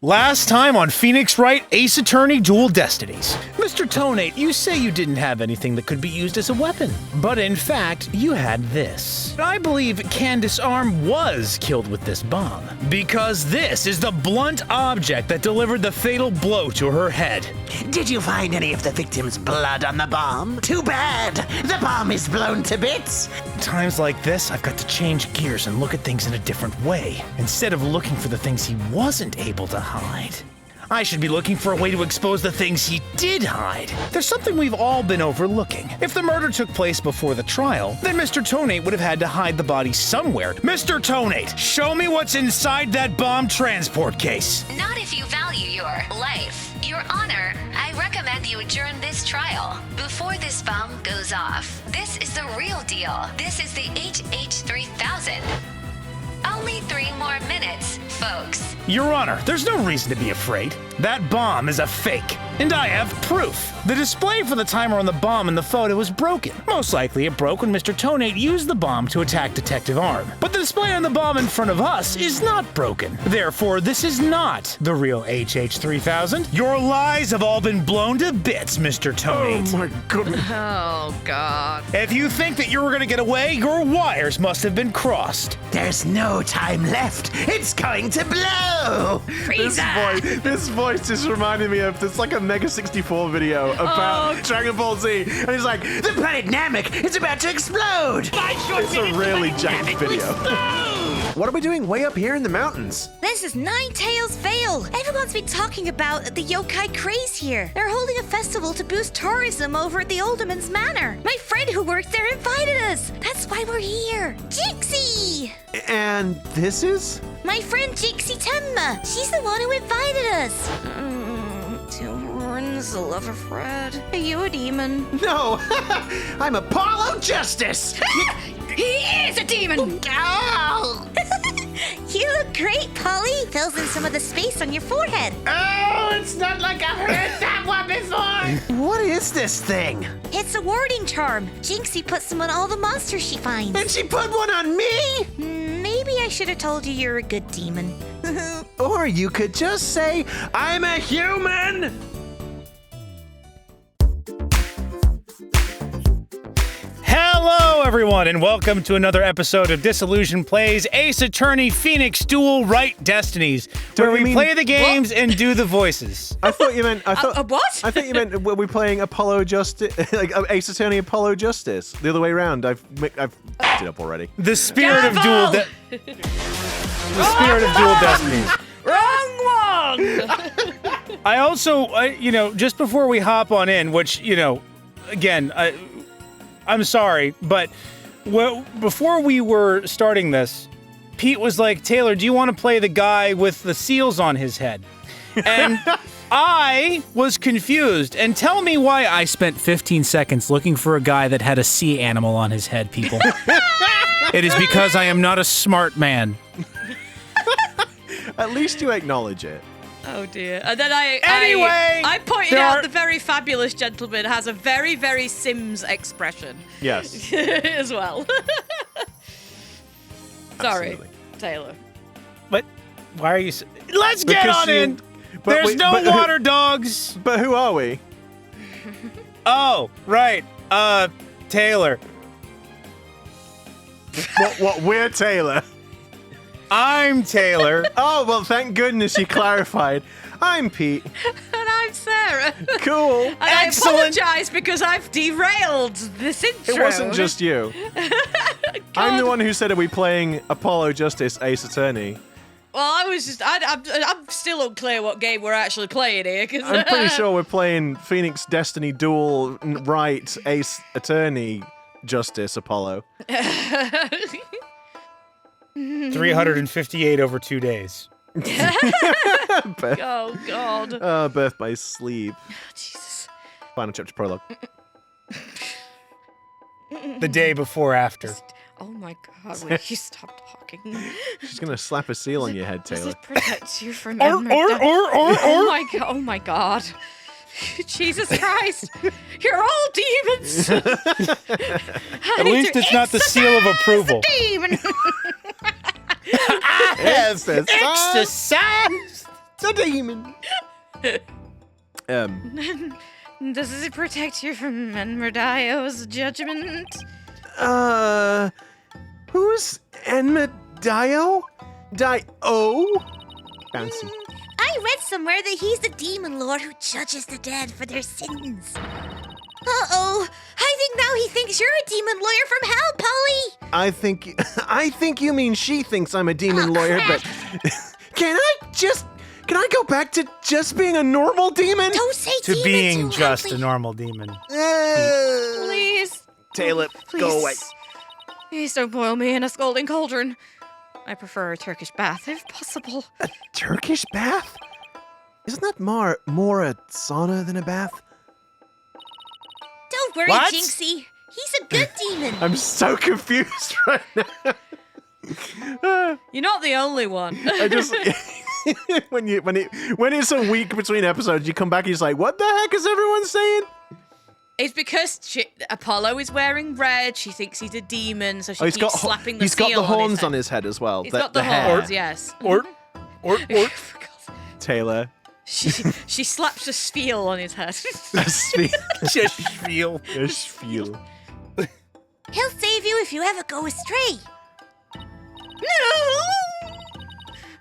Last time on Phoenix Wright Ace Attorney Dual Destinies. Mr. Tonate, you say you didn't have anything that could be used as a weapon, but in fact, you had this. I believe Candace Arm was killed with this bomb, because this is the blunt object that delivered the fatal blow to her head. Did you find any of the victim's blood on the bomb? Too bad! The bomb is blown to bits! Times like this, I've got to change gears and look at things in a different way. Instead of looking for the things he wasn't able to hide, I should be looking for a way to expose the things he did hide. There's something we've all been overlooking. If the murder took place before the trial, then Mr. Tonate would have had to hide the body somewhere. Mr. Tonate, show me what's inside that bomb transport case. Not if you value your life. Your Honor, I recommend you adjourn this trial before this bomb goes off. This is the real deal. This is the HH3000. Only 3 more minutes, folks. Your Honor, there's no reason to be afraid. That bomb is a fake, and I have proof. The display for the timer on the bomb in the photo is broken. Most likely it broke when Mr. Tonate used the bomb to attack Detective Arm. But the display on the bomb in front of us is not broken. Therefore, this is not the real HH3000. Your lies have all been blown to bits, Mr. Tonate. Oh my goodness. Oh, God. If you think that you were gonna get away, your wires must have been crossed. There's no time left! It's going to blow! This voice just reminded me of, there's like a Mega 64 video about Dragon Ball Z, and he's like, The planet Namek is about to explode! it's a really janky video. What are we doing way up here in the mountains? This is Nine-Tails Vale. Everyone's been talking about the yokai craze here. They're holding a festival to boost tourism over at the Alderman's Manor. My friend who works there invited us. That's why we're here. Jinxie! And this is? My friend Jinxie Tenma. She's the one who invited us. Two horns, a lover Fred. Are you a demon? No! I'm Apollo Justice! He is a demon! Oh! You look great, Polly. Fills in some of the space on your forehead. Oh, it's not like I've heard that one before! What is this thing? It's a warding charm. Jinxie puts them on all the monsters she finds. And she put one on me? Maybe I should have told you you're a good demon. Or you could just say, I'm a human! Hello, everyone, and welcome to another episode of Disillusion Plays Ace Attorney Phoenix Dual Wright Destinies, where we play the games and do the voices. I thought you meant. What? I thought you meant we're playing Apollo Justice, like Ace Attorney Apollo Justice. The other way around. I've picked it up already. The spirit of dual. The spirit of Dual Destinies. Wrong one! I also, just before we hop on in, which, again, I'm sorry, but before we were starting this, Pete was like, Taylor, do you want to play the guy with the seals on his head? And I was confused. And tell me why I spent 15 seconds looking for a guy that had a sea animal on his head, people. It is because I am not a smart man. At least you acknowledge it. Oh dear. And then I pointed there out are- the very fabulous gentleman has a very, very Sims expression. Yes. As well. Sorry, Absolutely. Taylor. But why are you... Let's get Because on you- in! but There's wait, no but- water dogs! But who are we? Oh, right. Taylor. What? We're Taylor. I'm Taylor. Oh, well, thank goodness you clarified. I'm Pete. And I'm Sarah. Cool. And Excellent. I apologise because I've derailed this intro. It wasn't just you. I'm the one who said, are we playing Apollo Justice Ace Attorney? Well, I was just... I'm still unclear what game we're actually playing here. Cause, I'm pretty sure we're playing Phoenix Destiny Dual Wright Ace Attorney Justice Apollo. 358 over 2 days. Oh, God. Birth by sleep. Jesus. Final chapter prologue. The day before after. Oh, my God. Will you stop talking? She's gonna slap a seal on your head, Does Taylor. it protect you from Oh, my God. Oh, my God. Jesus Christ. You're all demons. At least it's not the seal of approval. Demon. Exercise. Exercise! It's a demon. Does it protect you from Enmerdio's judgment? Who's Enmedio? Dio? Bouncy. I read somewhere that he's the demon lord who judges the dead for their sins. Uh-oh. I think now he thinks you're a demon lawyer from hell, Polly. I think you mean she thinks I'm a demon lawyer, crap. but can I go back to just being a normal demon? Don't say To demon being too just a loudly. normal demon. Please. Tail it, go away. Please don't boil me in a scalding cauldron. I prefer a Turkish bath, if possible. A Turkish bath? Isn't that more a sauna than a bath? Don't worry, What? Jinxie. He's a good demon. I'm so confused right now. You're not the only one. I just when it's a week between episodes, you come back and you're just like, what the heck is everyone saying? It's because Apollo is wearing red. She thinks he's a demon, so she He's keeps slapping the he's got seal the horns on on his head as well. He's got the hair. horns, yes. Or Taylor. She slaps a spiel on his head. just feel. Just feel. He'll save you if you ever go astray. No!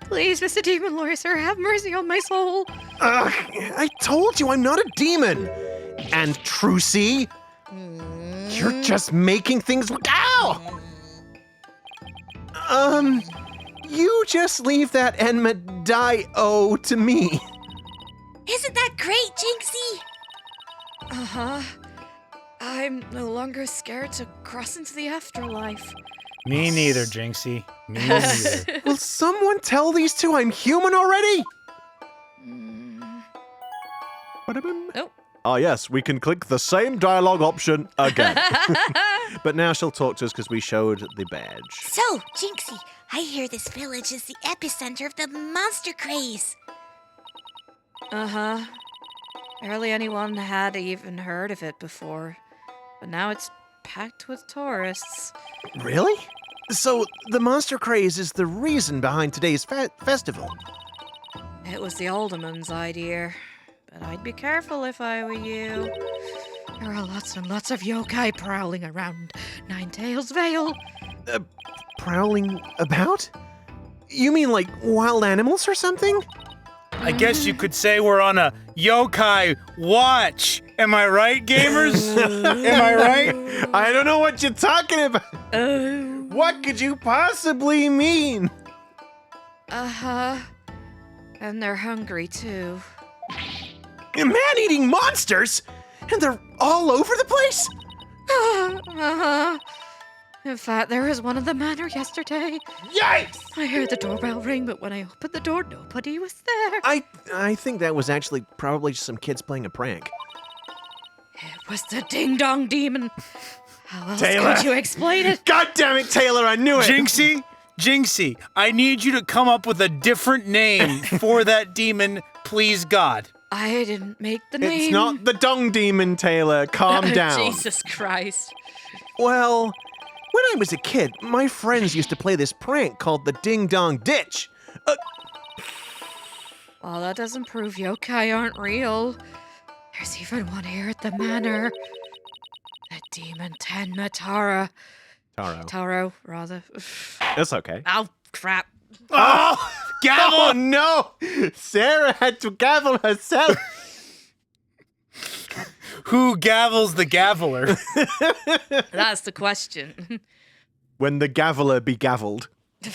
Please, Mr. Demon Lawyer, sir, have mercy on my soul. Ugh, I told you I'm not a demon. And Trucy, you're just making things. Ow! You just leave that Enmedio to me. Isn't that great, Jinxie? Uh-huh. I'm no longer scared to cross into the afterlife. Me neither, Jinxie. Me neither. Will someone tell these two I'm human already? Ba-da-bum. Nope. Ah, yes, we can click the same dialogue option again. But now she'll talk to us because we showed the badge. So, Jinxie, I hear this village is the epicenter of the monster craze. Uh-huh. Barely anyone had even heard of it before. But now it's packed with tourists. Really? So the monster craze is the reason behind today's festival? It was the alderman's idea. But I'd be careful if I were you. There are lots and lots of yokai prowling around Nine-Tails Vale. Prowling about? You mean like wild animals or something? I guess you could say we're on a yokai watch. Am I right, gamers? Am I right? I don't know what you're talking about. What could you possibly mean? Uh-huh. And they're hungry, too. Man-eating monsters? And they're all over the place? Uh-huh. In fact, there was one at the manor yesterday. Yikes! I heard the doorbell ring, but when I opened the door, nobody was there. I think that was actually probably just some kids playing a prank. It was the ding-dong demon. How else Taylor. could you explain it? God damn it, Taylor, I knew it! Jinxie, I need you to come up with a different name for that demon, please God. I didn't make the name. It's not the dong demon, Taylor. Calm down. Jesus Christ. Well, when I was a kid, my friends used to play this prank called the Ding Dong Ditch. Well, that doesn't prove yokai aren't real. There's even one here at the manor. The demon Tenma Tarro. Tarro, rather. That's okay. Oh, crap. Oh, gavel! Oh no! Sarah had to gavel herself. Who gavels the gaveler? That's the question. When the gaveler be gavelled. The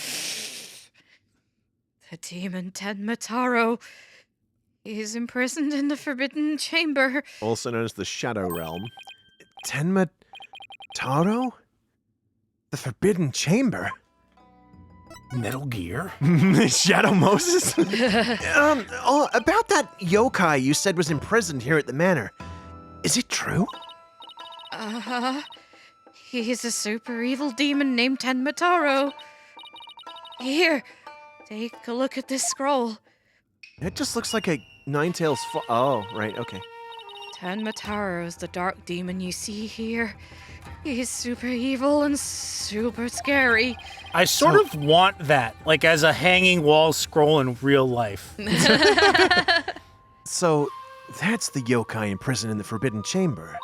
demon Tenma Tarro. He's imprisoned in the Forbidden Chamber. Also known as the Shadow Realm. Tenma Tarro? The Forbidden Chamber? Metal Gear? Shadow Moses? About that yokai you said was imprisoned here at the manor. Is it true? Uh-huh. He's a super evil demon named Tenma Tarro. Here, take a look at this scroll. It just looks like a Nine-Tails Oh, right, okay. Tenma Tarro is the dark demon you see here. He's super evil and super scary. I sort of want that, like as a hanging wall scroll in real life. So, that's the yokai imprisoned in the Forbidden Chamber.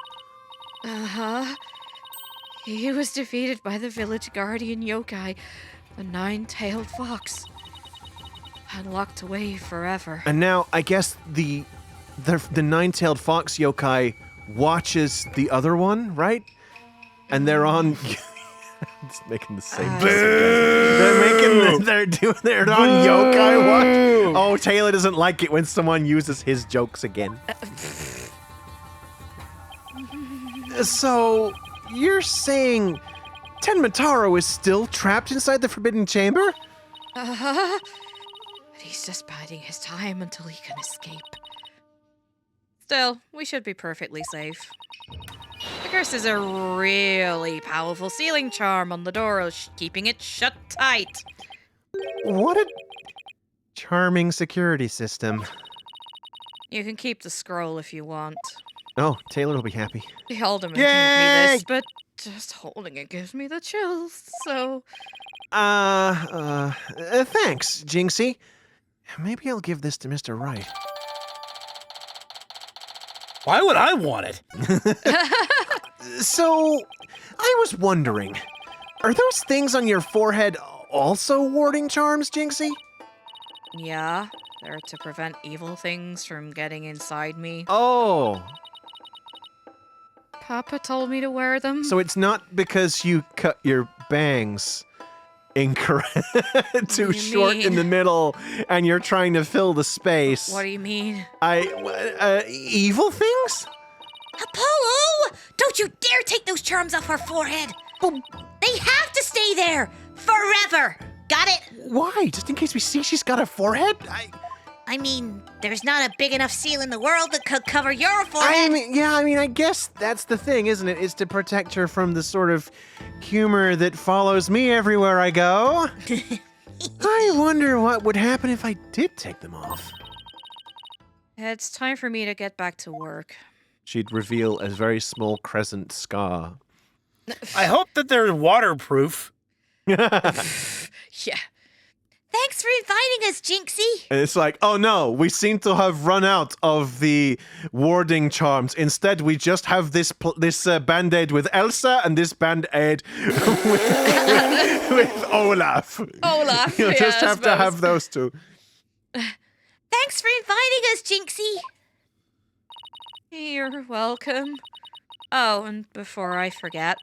Uh-huh. He was defeated by the village guardian yokai, the Nine-Tailed Fox, and locked away forever. And now, I guess the Nine-Tailed Fox yokai watches the other one, right? And they're on... It's making the same. They're on yokai watch. Oh, Taylor doesn't like it when someone uses his jokes again. So, you're saying Tenma Tarro is still trapped inside the Forbidden Chamber? Uh-huh. But he's just biding his time until he can escape. Still, we should be perfectly safe. The curse is a really powerful sealing charm on the door, keeping it shut tight. What a charming security system. You can keep the scroll if you want. Oh, Taylor will be happy. The alderman gave me this, but just holding it gives me the chills, so... Thanks, Jinxie. Maybe I'll give this to Mr. Wright. Why would I want it? So, I was wondering, are those things on your forehead also warding charms, Jinxie? Yeah, they're to prevent evil things from getting inside me. Oh. Papa told me to wear them. So it's not because you cut your bangs incorrect too short in the middle and you're trying to fill the space. What do you mean? Evil things? Apollo! Don't you dare take those charms off her forehead! They have to stay there! Forever! Got it? Why? Just in case we see she's got a forehead? I mean, there's not a big enough seal in the world that could cover your forehead. I guess that's the thing, isn't it? Is to protect her from the sort of humor that follows me everywhere I go. I wonder what would happen if I did take them off. It's time for me to get back to work. She'd reveal a very small crescent scar. I hope that they're waterproof. Yeah. Thanks for inviting us, Jinxie. And it's like, oh no, we seem to have run out of the warding charms. Instead, we just have this band-aid with Elsa and this band-aid with Olaf. Olaf, You yeah, just I have to have suppose. those two. Thanks for inviting us, Jinxie. You're welcome. Oh, and before I forget,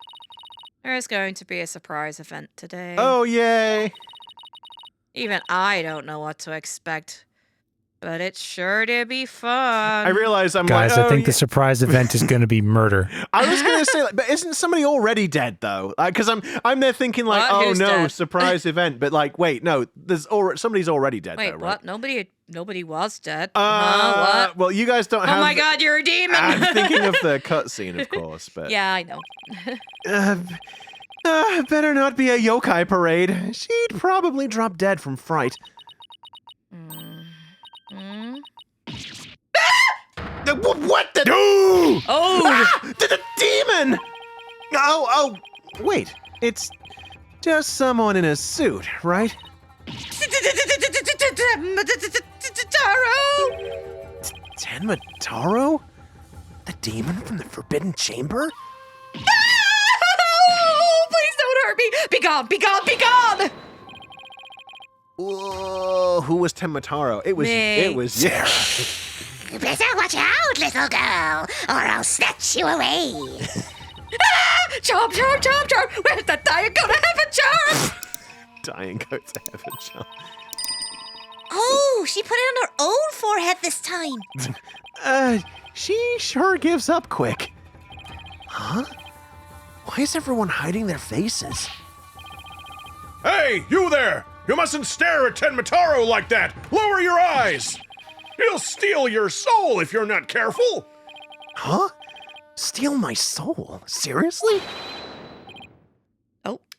there's going to be a surprise event today. Oh, yay. Even I don't know what to expect, but it's sure to be fun. I realize I'm Guys, like, I think the surprise event is going to be murder. I was going to say, but isn't somebody already dead, though? Because I'm there thinking, like, What? oh, Who's no, dead? surprise event. But, like, wait, no, somebody's already dead, Wait, though, what? right? Nobody was dead. What? Well, you guys don't have... Oh my god, you're a demon! I'm thinking of the cutscene, of course, but... Yeah, I know. Better not be a yokai parade. She'd probably drop dead from fright. What the... Ooh! Oh! The demon! Oh, wait. It's just someone in a suit, right? Tenma Tarro? The demon from the Forbidden Chamber? Oh, please don't hurt me! Be gone! Be gone! Be gone! Whoa, who was Tenma Tarro? It was Sarah. You better watch out, little girl, or I'll snatch you away. Charm! Where's that dying go to heaven charm? Dying go to heaven, John. Oh, she put it on her own forehead this time. She sure gives up quick. Huh? Why is everyone hiding their faces? Hey, you there! You mustn't stare at Tenma Tarro like that! Lower your eyes! He'll steal your soul if you're not careful! Huh? Steal my soul? Seriously?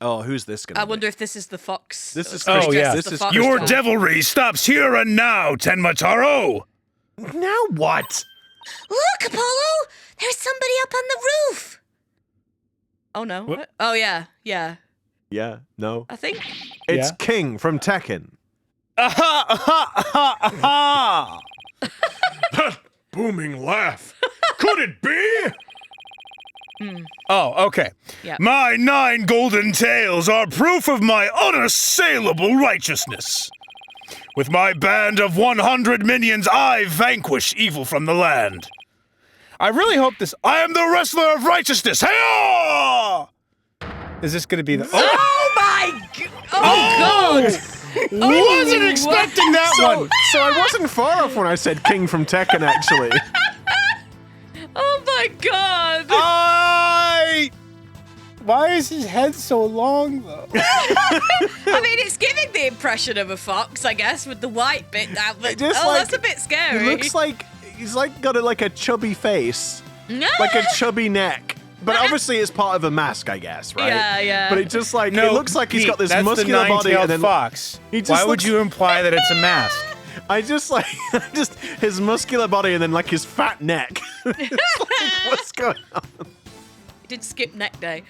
Oh, who's this gonna I be? wonder if this is the fox. This is Oh, yeah. This is Your devilry stops here and now, Tenma Tarro! Now what? Look, Apollo! There's somebody up on the roof! Oh no. What? Oh yeah. Yeah. Yeah, no. I think. It's Yeah. King from Tekken. Aha! Aha! Aha! Aha! That booming laugh. Could it be? Oh, okay. Yeah. My 9 golden tails are proof of my unassailable righteousness. With my band of 100 minions, I vanquish evil from the land. I really hope this. I am the wrestler of righteousness. Hey! Is this going to be the? Oh my god! Oh god! I wasn't expecting that one. So I wasn't far off when I said King from Tekken, actually. Oh my god! Why is his head so long, though? I mean, it's giving the impression of a fox, I guess, with the white bit down. But Just like- that's a bit scary. He looks like he's like got a chubby face, No. like a chubby neck. But obviously it's part of a mask, I guess, right? Yeah, yeah. But it just like it looks like he's Pete, got this that's muscular the body and then fox. he just Why would looks- you imply that it's a mask? I just like just his muscular body and then like his fat neck. It's like, what's going on? Did skip neck day.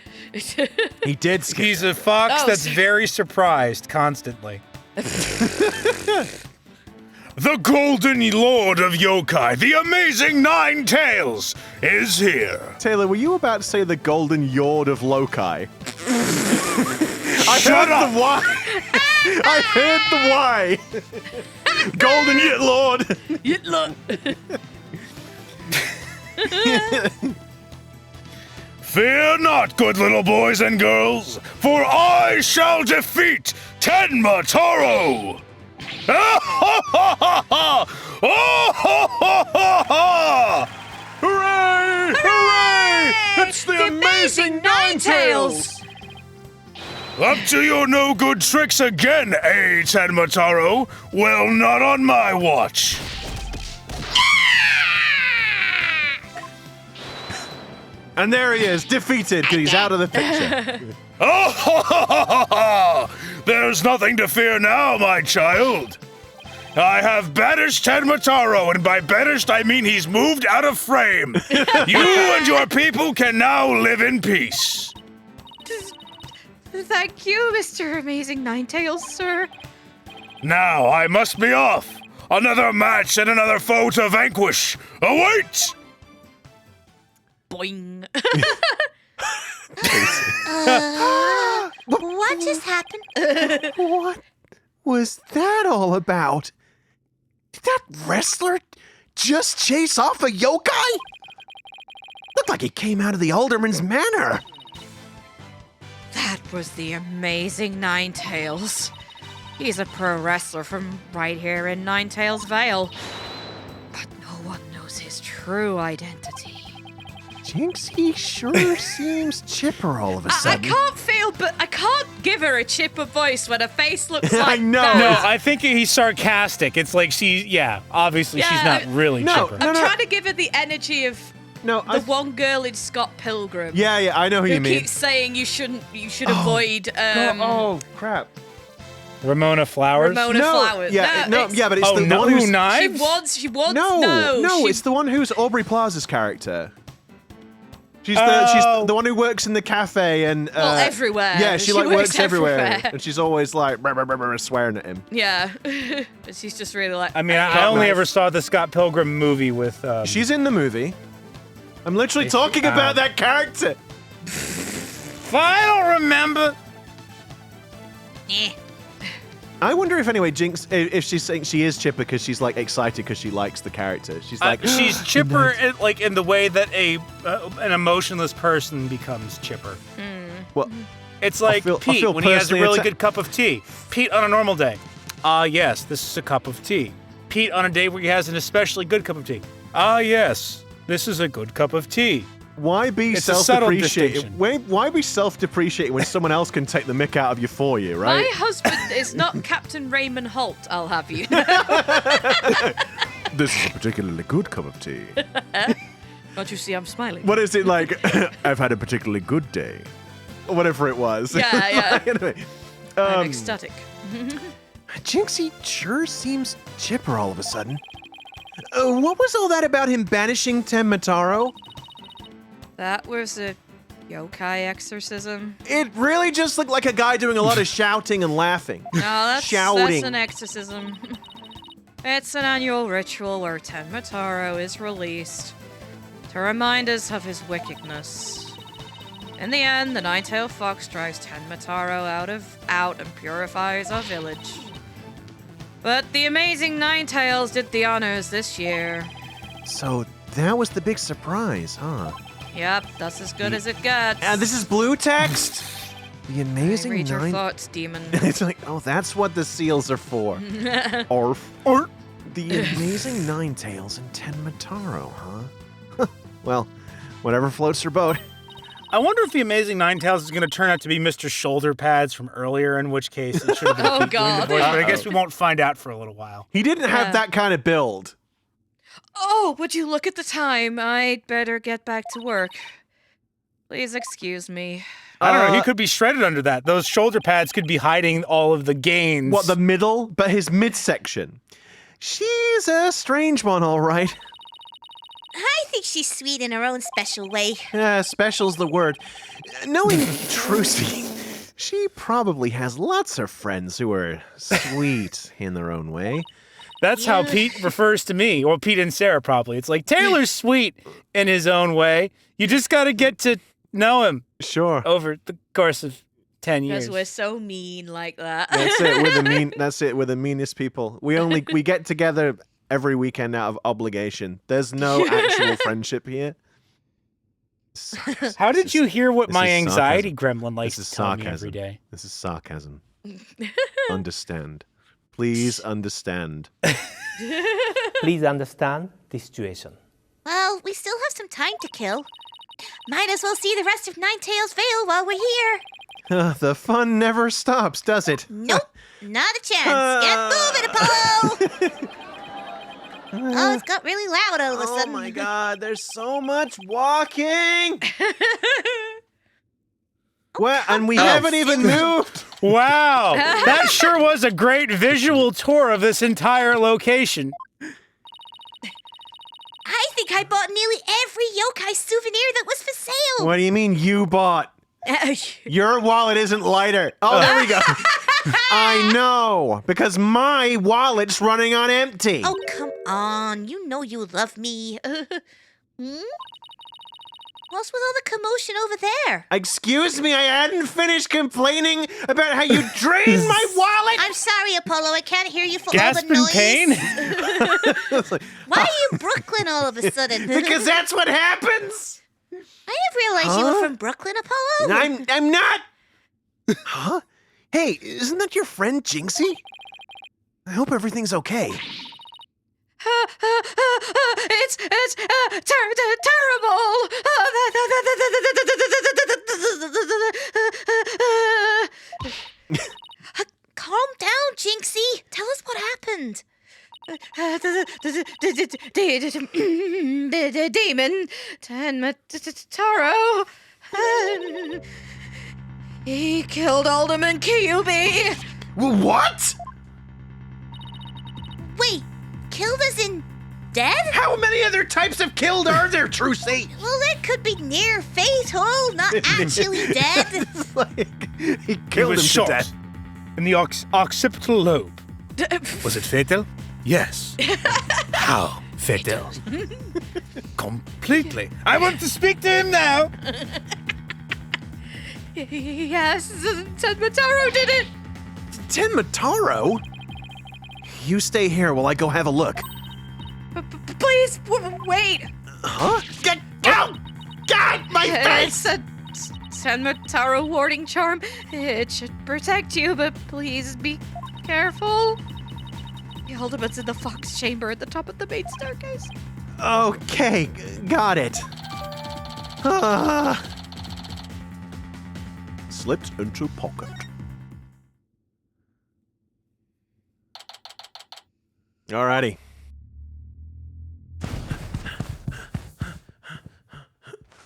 He did skip. He's a fox Oh, that's so- very surprised constantly. The Golden Lord of Yokai, the amazing Nine-Tails, is here. Taylor, were you about to say the golden yord of Lokai? I Shut heard up. the why. I heard the why. Golden yet lord. You look. Fear not, good little boys and girls, for I shall defeat Tenma Tarro. Ah, ha, ha, ha, ha. Oh, ha, ha, ha, ha. Hooray! Hooray! It's the amazing Nine-Tails! Up to your no good tricks again, eh, Tenma Tarro? Well, not on my watch. And there he is, defeated, because he's out of the picture. Oh, ha, ha, ha, ha, ha. There's nothing to fear now, my child. I have banished Tenma Tarro, and by banished I mean he's moved out of frame. You and your people can now live in peace. Thank you, Mr. Amazing Nine-Tails, sir. Now I must be off. Another match and another foe to vanquish. Await! Boing. What just happened? What was that all about? Did that wrestler just chase off a yokai? Looked like he came out of the Alderman's manor. That was the amazing Nine-Tails. He's a pro wrestler from right here in Nine-Tails Vale. But no one knows his true identity. Jinxie sure seems chipper all of a I sudden. can't give her a chipper voice when her face looks I like know. that. No, I think he's sarcastic. It's like obviously she's Yeah, not really no, chipper. no. I'm trying to give her the energy of No, the one girl in Scott Pilgrim. Yeah, I know who Who you mean. keeps saying you should avoid oh crap! Ramona Flowers? Ramona No, Flowers. yeah, it's- yeah, but it's Oh, the no, one who's knives? She wants no, she- it's the one who's Aubrey Plaza's character. She's Oh. the one who works in the cafe and Well, everywhere. Yeah, she She like works works everywhere, everywhere. and she's always like brr, brr, brr, brr, swearing at him. Yeah. But she's just really like I mean, I only ever saw the Scott Pilgrim movie with. She's in the movie. I'm literally talking about that character. I don't remember. Eh. I wonder if anyway, Jinx, if she's saying she is chipper because she's like excited because she likes the character. She's like, She's chipper, in the way that an emotionless person becomes chipper. What? It's like I Pete feel when he has a personally really atta- good cup of tea. Pete on a normal day. Yes, this is a cup of tea. Pete on a day where he has an especially good cup of tea. Yes, this is a good cup of tea. Why be It's a subtle self-depreciating? distinction. Why be self-depreciating when someone else can take the mick out of you for you, right? My husband is not Captain Raymond Holt, I'll have you. This is a particularly good cup of tea. Don't you see I'm smiling? What is it like? I've had a particularly good day, or whatever it was. Yeah, yeah. Anyway, I'm ecstatic. Jinxie sure seems chipper all of a sudden. What was all that about him banishing Tenma Tarro? That was a yokai exorcism. It really just looked like a guy doing a lot of shouting and laughing. No, that's Shouting. an exorcism. It's an annual ritual where Tenma Tarro is released to remind us of his wickedness. In the end, the nine-tailed fox drives Tenma Tarro out and purifies our village. But the amazing Nine-Tails did the honors this year. So that was the big surprise, huh? Yep, that's as good as it gets. And this is blue text? The amazing Read your thoughts, demon. It's like, oh, that's what the seals are for. Arf. Arf. The amazing Nine-Tails and Tenma Tarro, huh? Well, whatever floats your boat. I wonder if the Amazing Nine-Tails is going to turn out to be Mr. Shoulder Pads from earlier, in which case it should have been Oh, Pete doing the God. voice, but I guess we won't find out for a little while. He didn't have that kind of build. Oh, would you look at the time? I'd better get back to work. Please excuse me. I don't know, he could be shredded under that. Those shoulder pads could be hiding all of the gains. What, the middle? But his midsection. She's a strange one, all right. I think she's sweet in her own special way. Yeah, special's the word. Knowing Trucy, she probably has lots of friends who are sweet in their own way. That's how Pete refers to me, or Pete and Sarah probably. It's like, Taylor's sweet in his own way. You just got to get to know him. Sure. Over the course of 10 years. Because we're so mean like that. That's it. We're the meanest people. We get together every weekend out of obligation. There's no actual friendship here. How did you hear what this my is anxiety sarcasm. gremlin likes This is to tell me sarcasm. every day? This is sarcasm. Understand. Please understand. Please understand the situation. Well, we still have some time to kill. Might as well see the rest of Nine-Tails Vale while we're here. The fun never stops, does it? Nope, not a chance. Get moving, Apollo! Oh, it's got really loud all of a sudden. Oh my god, there's so much walking! Well, and we haven't even moved! Wow, that sure was a great visual tour of this entire location. I think I bought nearly every yokai souvenir that was for sale. What do you mean you bought? Your wallet isn't lighter. Oh, there we go. I know, because my wallet's running on empty. Oh, come on. You know you love me. What's with all the commotion over there? Excuse me, I hadn't finished complaining about how you drained my wallet. I'm sorry, Apollo. I can't hear you for Gasp all the in noise. pain? Why are you Brooklyn all of a sudden? Because that's what happens. I didn't realize you were from Brooklyn, Apollo. I'm not. Huh? Hey, isn't that your friend Jinxie? I hope everything's okay. It's terrible. Calm down, Jinxie. Tell us what happened. The demon, Tenma Tarro, he killed Alderman Kilby. What? Wait, killed as in dead? How many other types of killed are there, Trucy? Well, that could be near fatal, not actually dead. It's like he He killed was him shot to death. in the occipital lobe. Was it fatal? Yes. How fatal? Completely. I want to speak to him now. Yes, Tenma Tarro did it. Tenma Tarro? You stay here while I go have a look. Please, wait. Huh? Get out! God, my It's face! a Tenma Tarro warding charm. It should protect you, but please be careful. The Alderman's in the fox chamber at the top of the main staircase. Okay, got it. Slipped into pocket. Alrighty.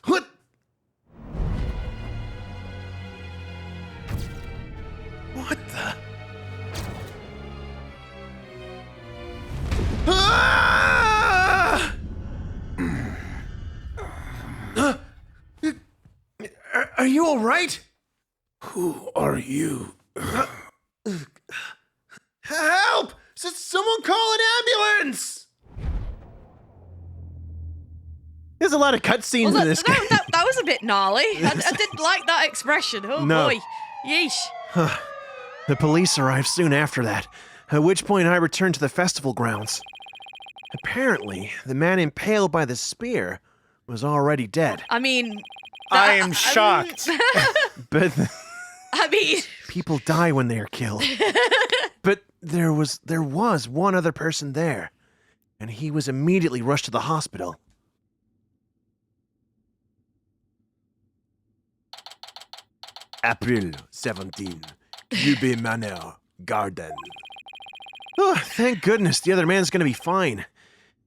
What? What the? Ah! Are you all right? Who are you? Help! Someone call an ambulance! There's a lot of cutscenes in this game. That was a bit gnarly. I didn't like that expression. Oh No. boy. Yeesh. The police arrived soon after that, at which point I returned to the festival grounds. Apparently, the man impaled by the spear was already dead. I mean... I am shocked. But I mean... people die when they are killed. But there was one other person there, and he was immediately rushed to the hospital. April 17, Clube Manor Garden. Oh, thank goodness the other man's gonna be fine.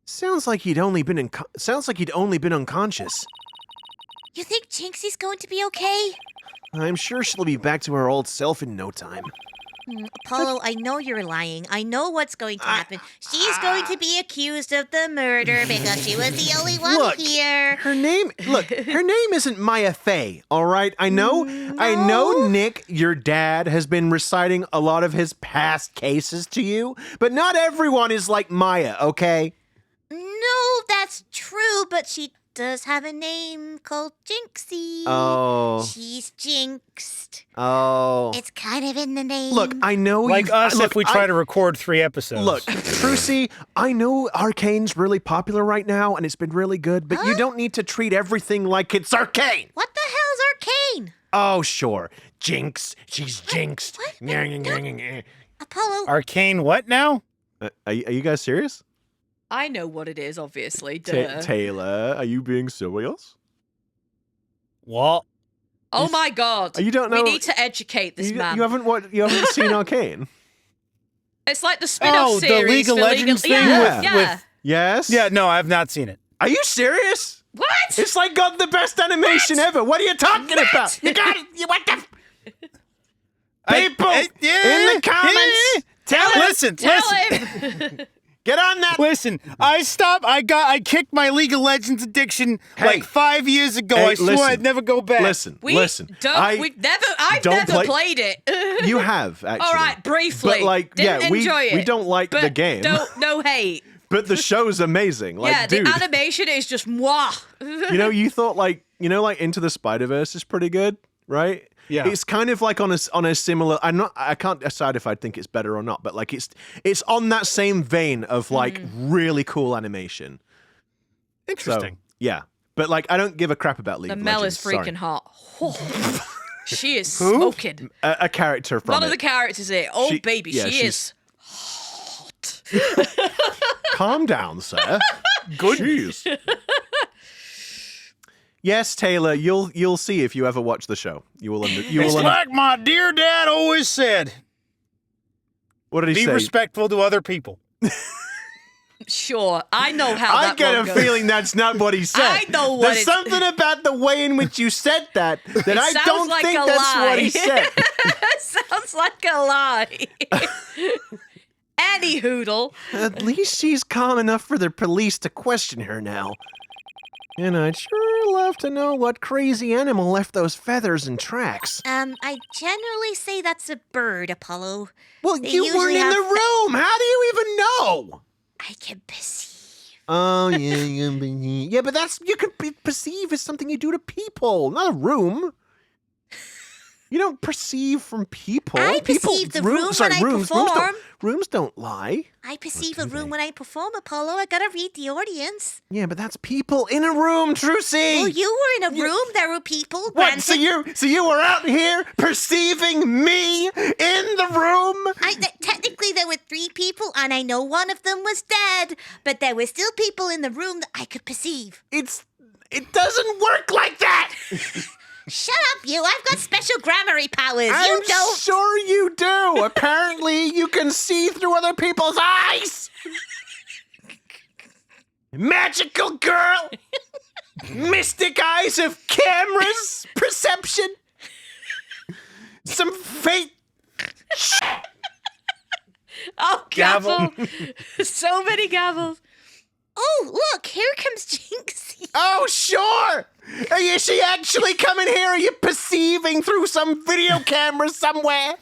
Sounds like he'd only been unconscious. You think Jinxie's going to be okay? I'm sure she'll be back to her old self in no time. Apollo, I know you're lying. I know what's going to happen. She's going to be accused of the murder because she was the only one here. Her name isn't Maya Fey, all right? I know Nick, your dad, has been reciting a lot of his past cases to you, but not everyone is like Maya, okay? No, that's true, but she does have a name called Jinxie. Oh. She's jinxed. Oh. It's kind of in the name. Look, I know Like us if we try to record 3 episodes. Look, Trucy, I know Arcane's really popular right now, and it's been really good, but you don't need to treat everything like it's Arcane. What the hell's Arcane? Oh, sure. Jinx. She's jinxed. What? Apollo. Arcane what now? Are you guys serious? I know what it is, obviously. Duh. Taylor, are you being serious? What? Oh my god. You don't know. We need to educate this man. You haven't seen Arcane? It's like the spin-off series. the League of for Legends thing yeah, with, yeah. with... Yes? Yeah, no, I've not seen it. Are you serious? What? It's like got the best animation ever. What are you talking about? You got it. What the... People in the comments, tell him. Get on that. Listen, I kicked my League of Legends addiction like 5 years ago. Hey, I swore listen. I'd never go back. Listen. I've never played it. You have, actually. All right, briefly. But like, Didn't enjoy it. we don't like but the game. No hate. But the show's amazing. Like, yeah, dude. the animation is just mwah. You thought like Into the Spider-Verse is pretty good, right? Yeah. It's kind of like on a similar. I can't decide if I think it's better or not, but like it's on that same vein of like really cool animation. Interesting. So, yeah, but like I don't give a crap about League of Mel Legends. is freaking hot. Oh, she is smoking. A character from One of the characters here. Oh baby, she is hot. Calm down, sir. Good. Jeez. Yes, Taylor, you'll see if you ever watch the show. It's like my dear dad always said. What did he say? Be respectful to other people. Sure, I know how that I get a goes. feeling that's not what he said. I know what There's something about the way in which you said that I sounds don't like think a that's lie. what he said. Sounds like a lie. Any hoodle. At least she's calm enough for the police to question her now. And I'd sure love to know what crazy animal left those feathers and tracks. I generally say that's a bird, Apollo. Well, They you weren't usually in the have room. How do you even know? I can perceive. Oh, yeah, yeah, but you can perceive as something you do to people, not a room. You don't perceive from people. I perceive the room when I perform. Rooms don't lie. I perceive a room when I perform, Apollo. I gotta read the audience. Yeah, but that's people in a room, Trucy. Well, you were in a room. There were people. What? So you were out here perceiving me in the room? Technically, there were 3 people, and I know one of them was dead, but there were still people in the room that I could perceive. It doesn't work like that. Shut up, you! I've got special grammary powers. I'm You don't. sure you do. Apparently, you can see through other people's eyes. Magical girl. Mystic eyes of cameras. Perception. Some fate. Oh, gavel. So many gavels. Oh, look! Here comes Jinxie. Oh, sure. Is she actually coming here? Are you perceiving through some video camera somewhere?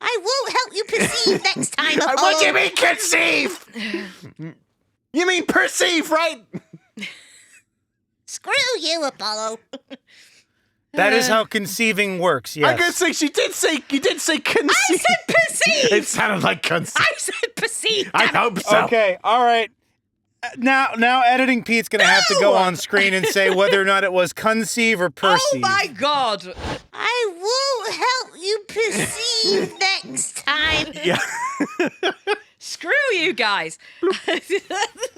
I won't help you perceive next time, Apollo. What do you mean conceive? You mean perceive, right? Screw you, Apollo. That is how conceiving works, yes. I gotta say, you did say conceive. I said perceive. It sounded like conceive. I said perceive. I hope so. Okay, all right. Now editing Pete's gonna have to go on screen and say whether or not it was conceive or perceive. Oh my god! I won't help you perceive next time. Yeah. Screw you guys.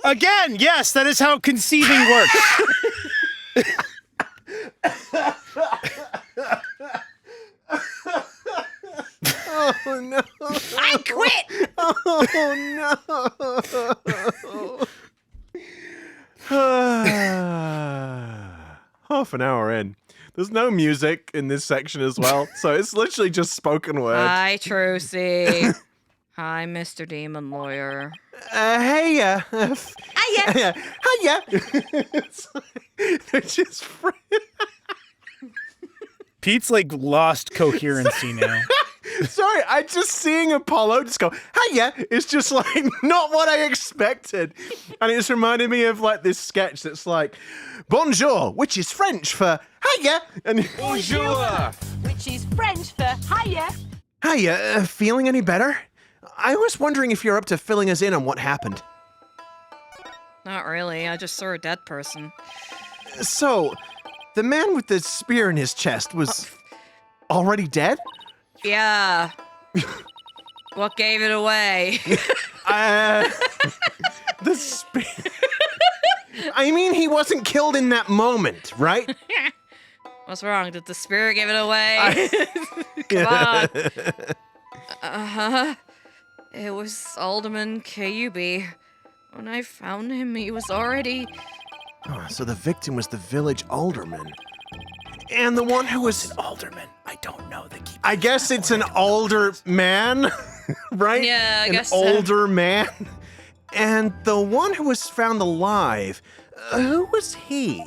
Again, yes, that is how conceiving works. Oh no. I quit. Oh no. Half an hour in. There's no music in this section as well, so it's literally just spoken word. Hi, Trucy. Hi, Mr. Demon Lawyer. Hiya. Hiya. Hiya. They're just Pete's like lost coherency now. Sorry, I just seeing Apollo just go, hiya, it's just like not what I expected. And it's reminded me of like this sketch that's like, bonjour, which is French for hiya. And Bonjour, which is French for hiya. hiya, feeling any better? I was wondering if you're up to filling us in on what happened. Not really. I just saw a dead person. So, the man with the spear in his chest was already dead? Yeah. What gave it away? The spear. I mean, he wasn't killed in that moment, right? What's wrong? Did the spirit give it away? Come on. It was Alderman KUB. When I found him, he was already... Oh, so the victim was the village alderman. And the one who was... Alderman, I don't know. I guess it's an older man, right? Yeah, I guess so. An older man. And the one who was found alive, who was he?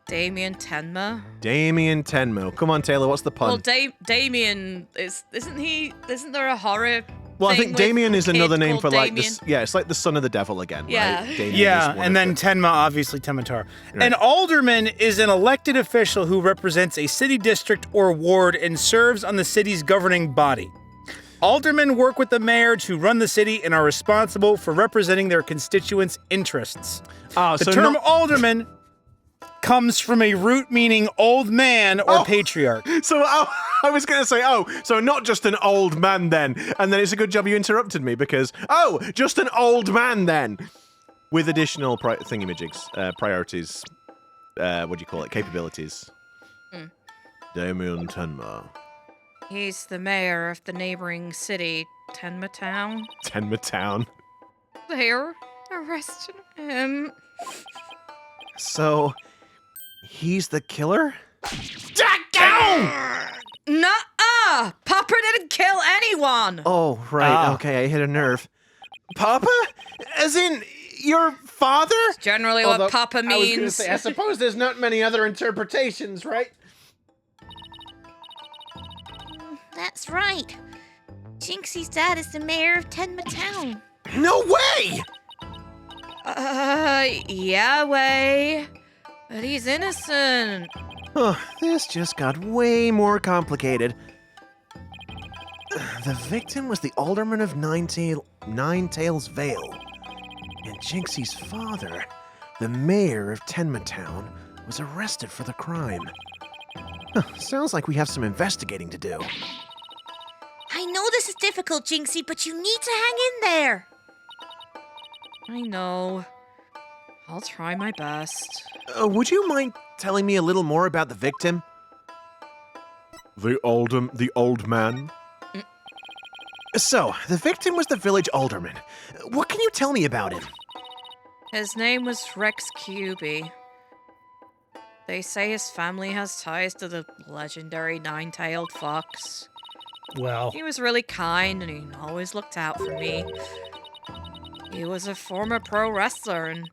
Damian Tenma. Damian Tenma. Come on, Taylor, what's the pun? Well, Damian isn't there a horror Well, I thing think with Damien is a kid another name called for like Damien? this. Yeah, it's like the son of the devil again, Yeah. right? Damien Yeah, is one and then of Tenma, obviously Tenma Tarro. Right. An alderman is an elected official who represents a city district or ward and serves on the city's governing body. Aldermen work with the mayor to run the city and are responsible for representing their constituents' interests. Oh, The so term not- alderman comes from a root meaning old man or Oh. patriarch. So I was going to say, so not just an old man then. And then it's a good job you interrupted me because, just an old man then. With additional thingamajigs, priorities, what do you call it, capabilities. Damian Tenma. He's the mayor of the neighboring city, Tenma Town. Tenma Town. They're arresting him. So, he's the killer? Nuh-uh! Papa didn't kill anyone! Oh, right, okay, I hit a nerve. Papa? As in, your father? Generally what Papa means. I was gonna say, I suppose there's not many other interpretations, right? That's right. Jinxie's dad is the mayor of Tenma Town. No way! Yeah, way. But he's innocent. Oh, this just got way more complicated. The victim was the Alderman of Nine-Tails Vale. And Jinxie's father, the mayor of Tenma Town, was arrested for the crime. Sounds like we have some investigating to do. I know this is difficult, Jinxie, but you need to hang in there. I know. I'll try my best. Would you mind telling me a little more about the victim? The old man? So, the victim was the village alderman. What can you tell me about him? His name was Rex QB. They say his family has ties to the legendary nine-tailed fox. Well, He was really kind and he always looked out for me. He was a former pro wrestler and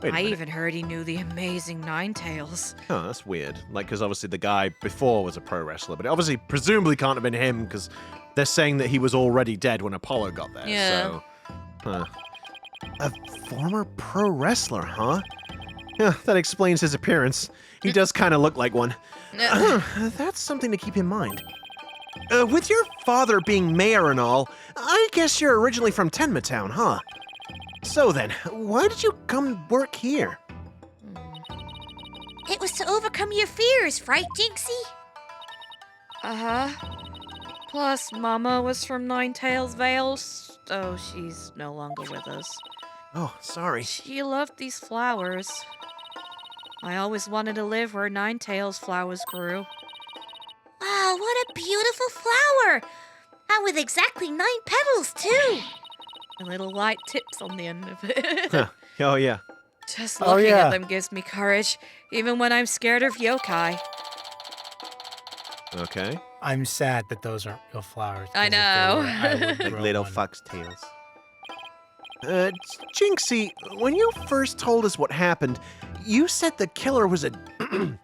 Wait a I minute. even heard he knew the amazing Nine-Tails. Oh, that's weird. Like, because obviously the guy before was a pro wrestler, but it obviously presumably can't have been him because they're saying that he was already dead when Apollo got there. Yeah. So, a former pro wrestler, huh? Yeah, that explains his appearance. He does kind of look like one. That's something to keep in mind. With your father being mayor and all, I guess you're originally from Tenma Town, huh? So then, why did you come work here? It was to overcome your fears, right, Jinxie? Uh-huh. Plus, Mama was from Nine-Tails Vale, so she's no longer with us. Oh, sorry. She loved these flowers. I always wanted to live where Nine-Tails flowers grew. Wow, what a beautiful flower! And with exactly 9 petals, too! And little white tips on the end of it. Huh. Oh, yeah. Just Oh, looking yeah. at them gives me courage, even when I'm scared of yokai. Okay. I'm sad that those aren't real flowers. I 'cause if they were, know. I would Like grow little one. foxtails. Jinxie, when you first told us what happened, you said the killer was a... you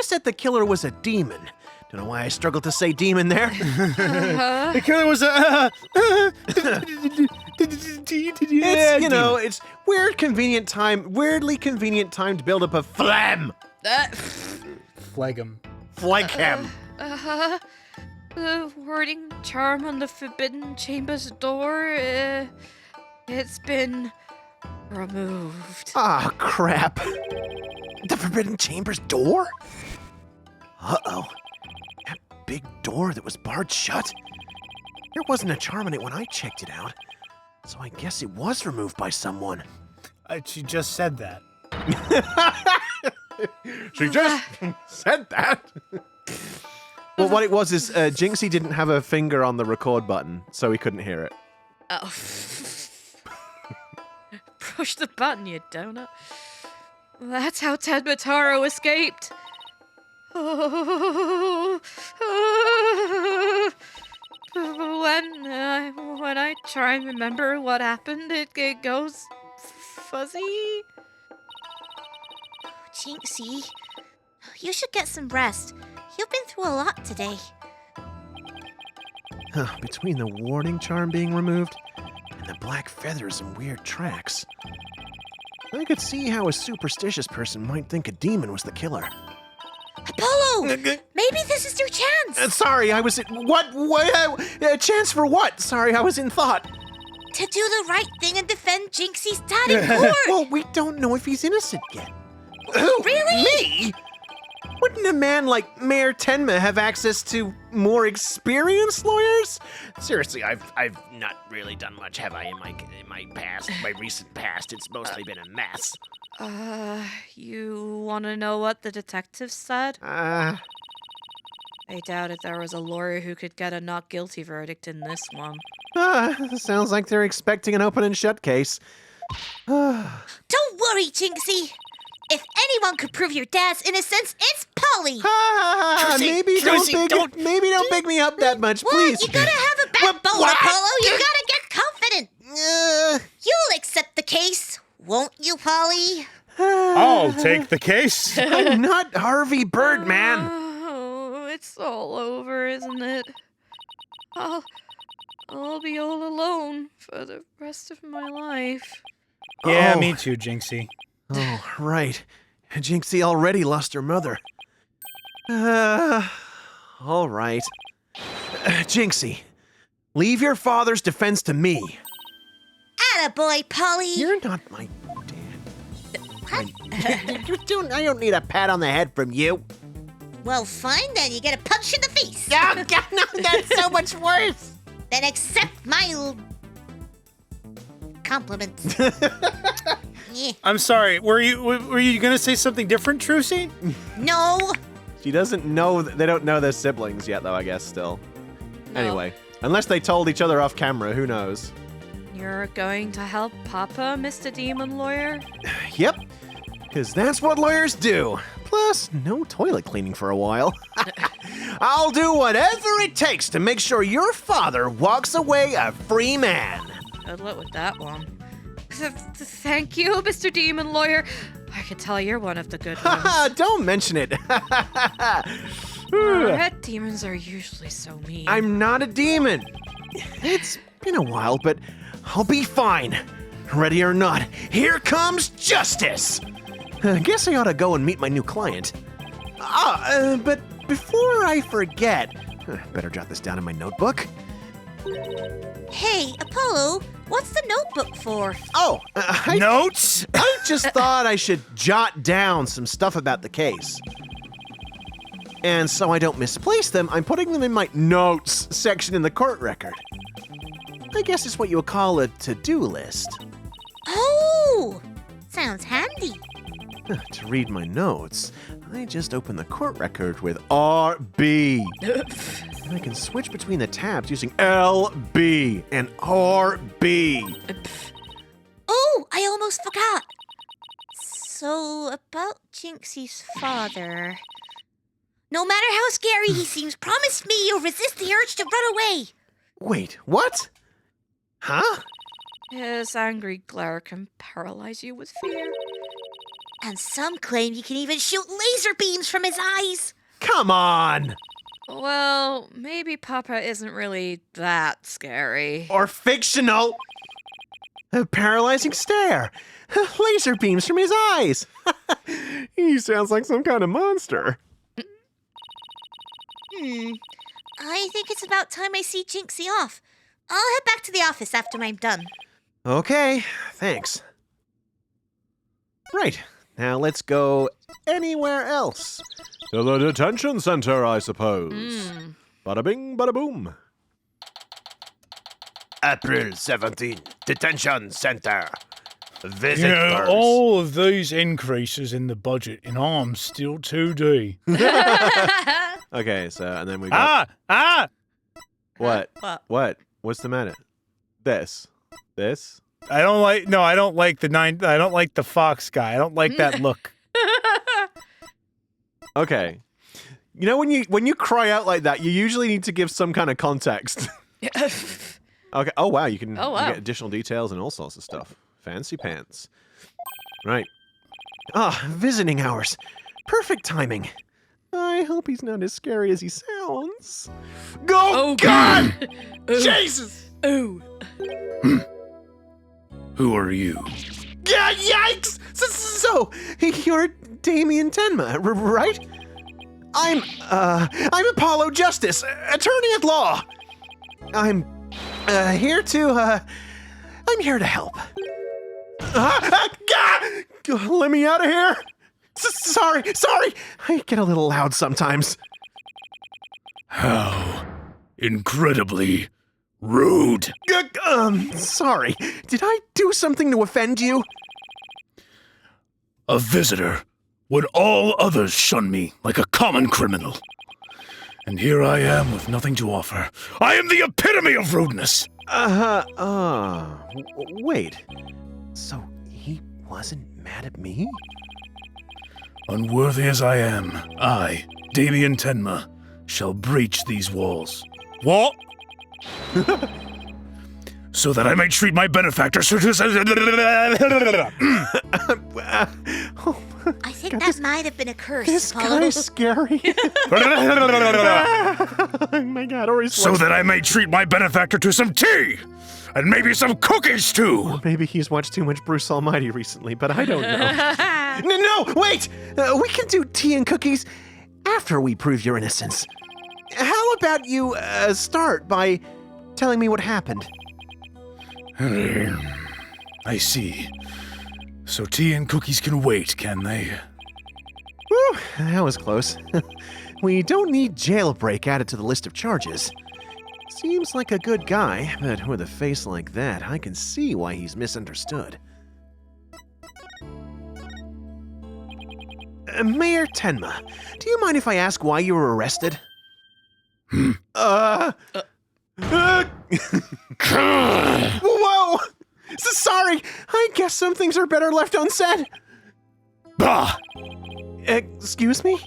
said the killer was a demon. Don't know why I struggled to say demon there. Uh-huh. The killer was a. It's, you know, it's weirdly convenient timed buildup of phlegm. Phlegm. Phlegm. Uh-huh. The wording charm on the Forbidden Chamber's door, it's been removed. Ah, crap. The Forbidden Chamber's door? Uh-oh. That big door that was barred shut? There wasn't a charm on it when I checked it out. So I guess it was removed by someone. She just said that. She just said that. Well, what it was is Jinxie didn't have her finger on the record button, so he couldn't hear it. Oh. Push the button, you donut. That's how Tenma Tarro escaped. When I try and remember what happened, it goes fuzzy. Jinxie, you should get some rest. You've been through a lot today. Between the warning charm being removed and the black feathers and weird tracks, I could see how a superstitious person might think a demon was the killer. Apollo! Maybe this is your chance! Sorry, I was in... What? A chance for what? Sorry, I was in thought. To do the right thing and defend Jinxie's dad in court! Well, we don't know if he's innocent yet. Really? Me? Wouldn't a man like Mayor Tenma have access to more experienced lawyers? Seriously, I've not really done much, have I, in my past, my recent past? It's mostly been a mess. You want to know what the detective said? I doubted there was a lawyer who could get a not guilty verdict in this one. Sounds like they're expecting an open and shut case. Don't worry, Jinxie! If anyone could prove your dad's innocence, it's Polly! Maybe don't big me up that much, What? please. You gotta have a backbone, What? Apollo! You gotta get confident! You'll accept the case, won't you, Polly? I'll take the case. I'm not Harvey Birdman. Oh, it's all over, isn't it? I'll be all alone for the rest of my life. Yeah, Oh. me too, Jinxie. Oh, right. Jinxie already lost her mother. All right. Jinxie, leave your father's defense to me. Attaboy, Polly! You're not my dad. I don't need a pat on the head from you. Well, fine then, you get a punch in the face. Oh, God, no, that's so much worse. Then accept my compliments. Yeah. I'm sorry. Were you gonna say something different, Trucy? No. She doesn't know, they don't know they're siblings yet, though, I guess, still. No. Anyway, unless they told each other off camera, who knows? You're going to help Papa, Mr. Demon Lawyer? Yep, because that's what lawyers do. Plus, no toilet cleaning for a while. I'll do whatever it takes to make sure your father walks away a free man. Good luck with that one. Thank you, Mr. Demon Lawyer. I can tell you're one of the good ones. Don't mention it. Red demons are usually so mean. I'm not a demon. It's been a while, but I'll be fine. Ready or not, here comes justice. Guess I ought to go and meet my new client. But before I forget, better jot this down in my notebook. Hey, Apollo, what's the notebook for? Oh, Notes? I just thought I should jot down some stuff about the case. And so I don't misplace them, I'm putting them in my notes section in the court record. I guess it's what you would call a to-do list. Oh, sounds handy. To read my notes, I just open the court record with RB. And I can switch between the tabs using LB and RB. Oh, I almost forgot. So, about Jinxie's father. No matter how scary he seems, promise me you'll resist the urge to run away. Wait, what? Huh? His angry glare can paralyze you with fear. And some claim you can even shoot laser beams from his eyes. Come on! Well, maybe Papa isn't really that scary. Or fictional. A paralyzing stare. Laser beams from his eyes. He sounds like some kind of monster. I think it's about time I see Jinxie off. I'll head back to the office after I'm done. Okay, thanks. Right, now let's go anywhere else. To the detention center, I suppose. Bada bing, bada boom. April 17, detention center. Visit You know, first. all of these increases in the budget, and I'm still 2D. Okay, so, and then we got... What? What? What's the matter? This? I don't like the Fox guy. I don't like that look. Okay. You know, when you cry out like that, you usually need to give some kind of context. Okay. Oh, wow. You can Oh, wow. you get additional details and all sorts of stuff. Fancy pants. Right. Visiting hours. Perfect timing. I hope he's not as scary as he sounds. Go! Oh, God! Ooh. Jesus! Ooh. Who are you? Yeah, yikes! So, you're Damian Tenma, right? I'm Apollo Justice, attorney at law. I'm here to help. Let me out of here. Sorry. I get a little loud sometimes. How incredibly rude. Sorry. Did I do something to offend you? A visitor when all others shun me like a common criminal. And here I am with nothing to offer. I am the epitome of rudeness. Wait. So he wasn't mad at me? Unworthy as I am, I, Damian Tenma, shall breach these walls. What? So that I may treat my benefactor. I think that might have been a curse, This Apollo. guy's scary. Oh my God, or he's So that I may treat my benefactor to some tea! And maybe some cookies too! Maybe he's watched too much Bruce Almighty recently, but I don't know. No, wait! We can do tea and cookies after we prove your innocence. How about you start by telling me what happened? I see. So tea and cookies can wait, can they? Whew, that was close. We don't need jailbreak added to the list of charges. Seems like a good guy, but with a face like that, I can see why he's misunderstood. Mayor Tenma, do you mind if I ask why you were arrested? Whoa! Sorry, I guess some things are better left unsaid. Bah! Excuse me?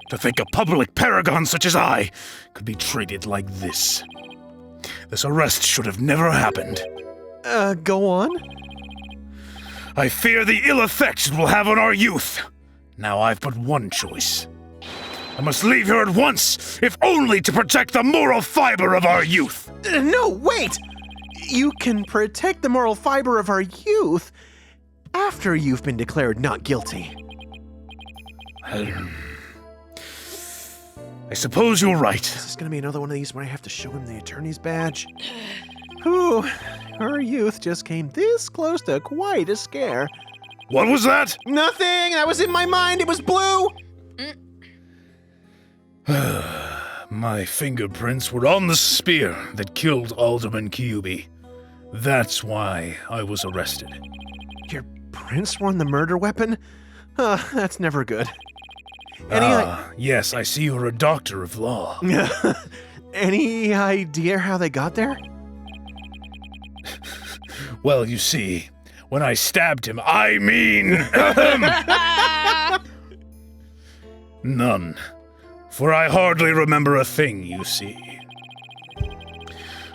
To think a public paragon such as I could be treated like this. This arrest should have never happened. Go on. I fear the ill effects it will have on our youth. Now I've but one choice. I must leave here at once, if only to protect the moral fiber of our youth. No, wait! You can protect the moral fiber of our youth after you've been declared not guilty. I suppose you're right. Is this gonna be another one of these where I have to show him the attorney's badge? Whew, our youth just came this close to quite a scare. What was that? Nothing! That was in my mind! It was blue! My fingerprints were on the spear that killed Alderman Kyubi. That's why I was arrested. Your prints were on the murder weapon? That's never good. Yes, I see you're a doctor of law. Any idea how they got there? Well, you see, when I stabbed him, I mean... None. For I hardly remember a thing, you see.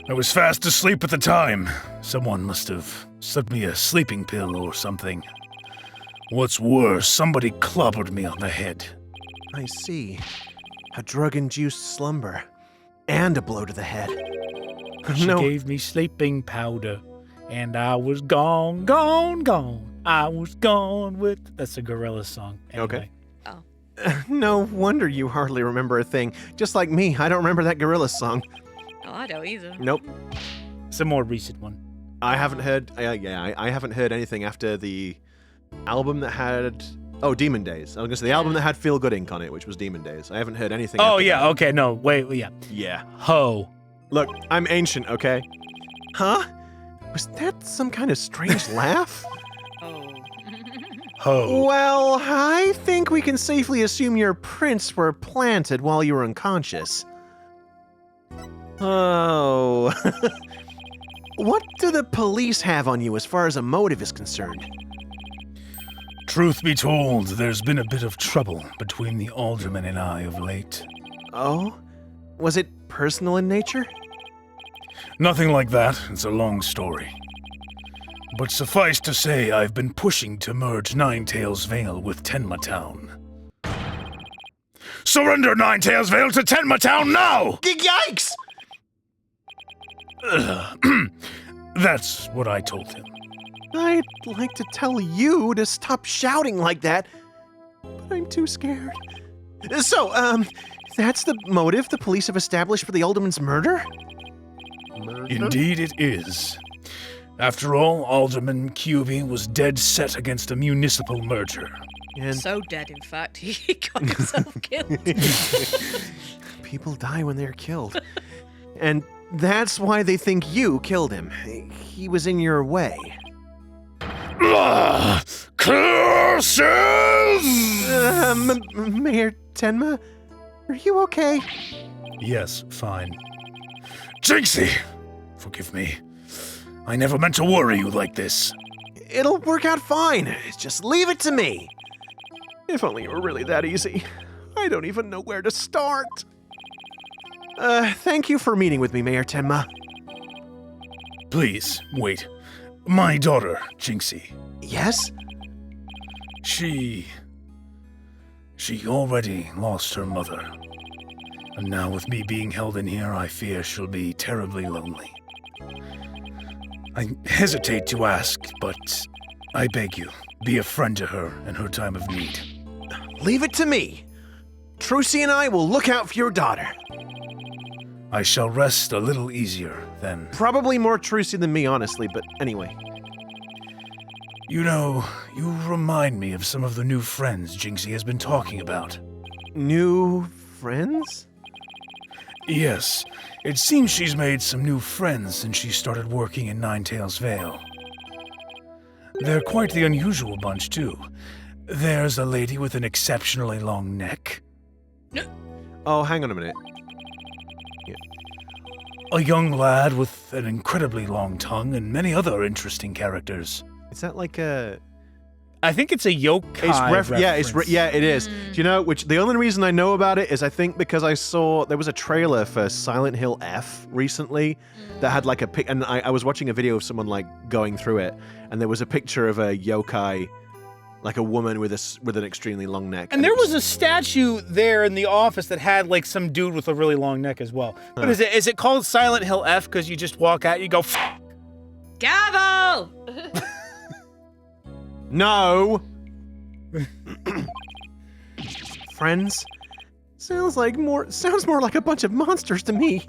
I was fast asleep at the time. Someone must have slipped me a sleeping pill or something. What's worse, somebody clobbered me on the head. I see. A drug-induced slumber. And a blow to the head. She gave me sleeping powder, and I was gone, gone, gone. I was gone with... That's a gorilla song. Anyway. Okay. No wonder you hardly remember a thing. Just like me, I don't remember that gorilla song. Oh, I don't either. Nope. It's a more recent one. I haven't heard... I haven't heard anything after the album that had... Oh, Demon Days. I was going to say the album that had Feel Good Ink on it, which was Demon Days. I haven't heard anything Oh, after yeah, that. okay, no, wait, yeah. Yeah. Ho. Look, I'm ancient, okay? Huh? Was that some kind of strange laugh? Oh. Ho. Well, I think we can safely assume your prints were planted while you were unconscious. Oh. What do the police have on you as far as a motive is concerned? Truth be told, there's been a bit of trouble between the alderman and I of late. Oh? Was it personal in nature? Nothing like that. It's a long story. But suffice to say, I've been pushing to merge Nine-Tails Vale with Tenma Town. Surrender Nine-Tails Vale to Tenma Town now! Yikes! That's what I told him. I'd like to tell you to stop shouting like that, but I'm too scared. So, that's the motive the police have established for the alderman's murder? Indeed it is. After all, Alderman Kyubi was dead set against a municipal merger. And So dead, in fact, he got himself killed. people die when they're killed. And that's why they think you killed him. He was in your way. Curses! Mayor Tenma, are you okay? Yes, fine. Jinxie! Forgive me. I never meant to worry you like this. It'll work out fine. Just leave it to me. If only it were really that easy. I don't even know where to start. Thank you for meeting with me, Mayor Tenma. Please, wait. My daughter, Jinxie. Yes? She already lost her mother. And now with me being held in here, I fear she'll be terribly lonely. I hesitate to ask, but I beg you, be a friend to her in her time of need. Leave it to me. Trucy and I will look out for your daughter. I shall rest a little easier then. Probably more Trucy than me, honestly, but anyway. You know, you remind me of some of the new friends Jinxie has been talking about. New friends? Yes, it seems she's made some new friends since she started working in Nine-Tails Vale. They're quite the unusual bunch, too. There's a lady with an exceptionally long neck. Oh, hang on a minute. A young lad with an incredibly long tongue and many other interesting characters. Is that like a I think it's a yokai reference. Yeah, it is. Do you know which? The only reason I know about it is I think because I saw there was a trailer for Silent Hill F recently that had like a pic, and I was watching a video of someone like going through it, and there was a picture of a yokai, like a woman with an extremely long neck. And there was a statue there in the office that had like some dude with a really long neck as well. But is it called Silent Hill F because you just walk out and you go, Gavel! No. Friends? Sounds more like a bunch of monsters to me.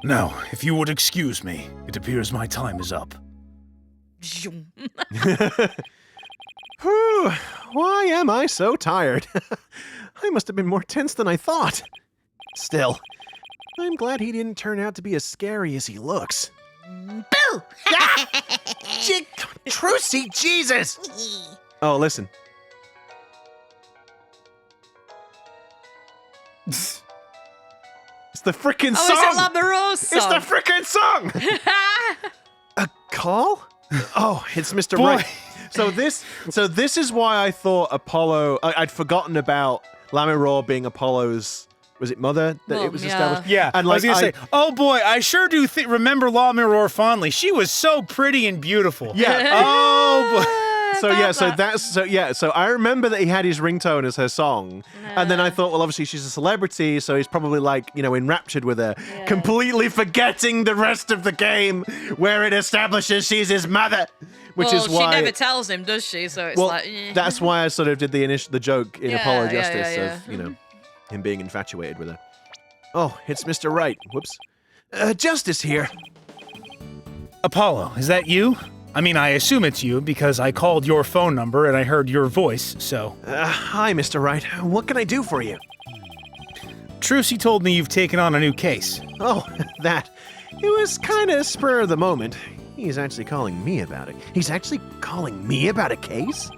Now, if you would excuse me, it appears my time is up. Whew, why am I so tired? I must have been more tense than I thought. Still, I'm glad he didn't turn out to be as scary as he looks. Boo! Trucy, Jesus! Oh, listen. It's the frickin' song! Oh, is it La Moreau's song? It's the frickin' song! A call? Oh, it's Mr. Wright. So this is why I thought Apollo. I'd forgotten about Lamoureux being Apollo's. Was it mother that it was established? Yeah, and I was gonna say, oh boy, I sure do remember La Moreau fondly. She was so pretty and beautiful. Yeah. Oh boy. So I remember that he had his ringtone as her song, and then I thought, well, obviously she's a celebrity, so he's probably like, enraptured with her, completely forgetting the rest of the game where it establishes she's his mother, which is why she never tells him, does she? So it's that's why I sort of did the joke in Apollo Justice of him being infatuated with her. Oh, it's Mr. Wright. Whoops. Justice here. Apollo, is that you? I mean, I assume it's you because I called your phone number and I heard your voice, so... Hi, Mr. Wright. What can I do for you? Trucy told me you've taken on a new case. Oh, that. It was kind of spur of the moment. He's actually calling me about it. He's actually calling me about a case?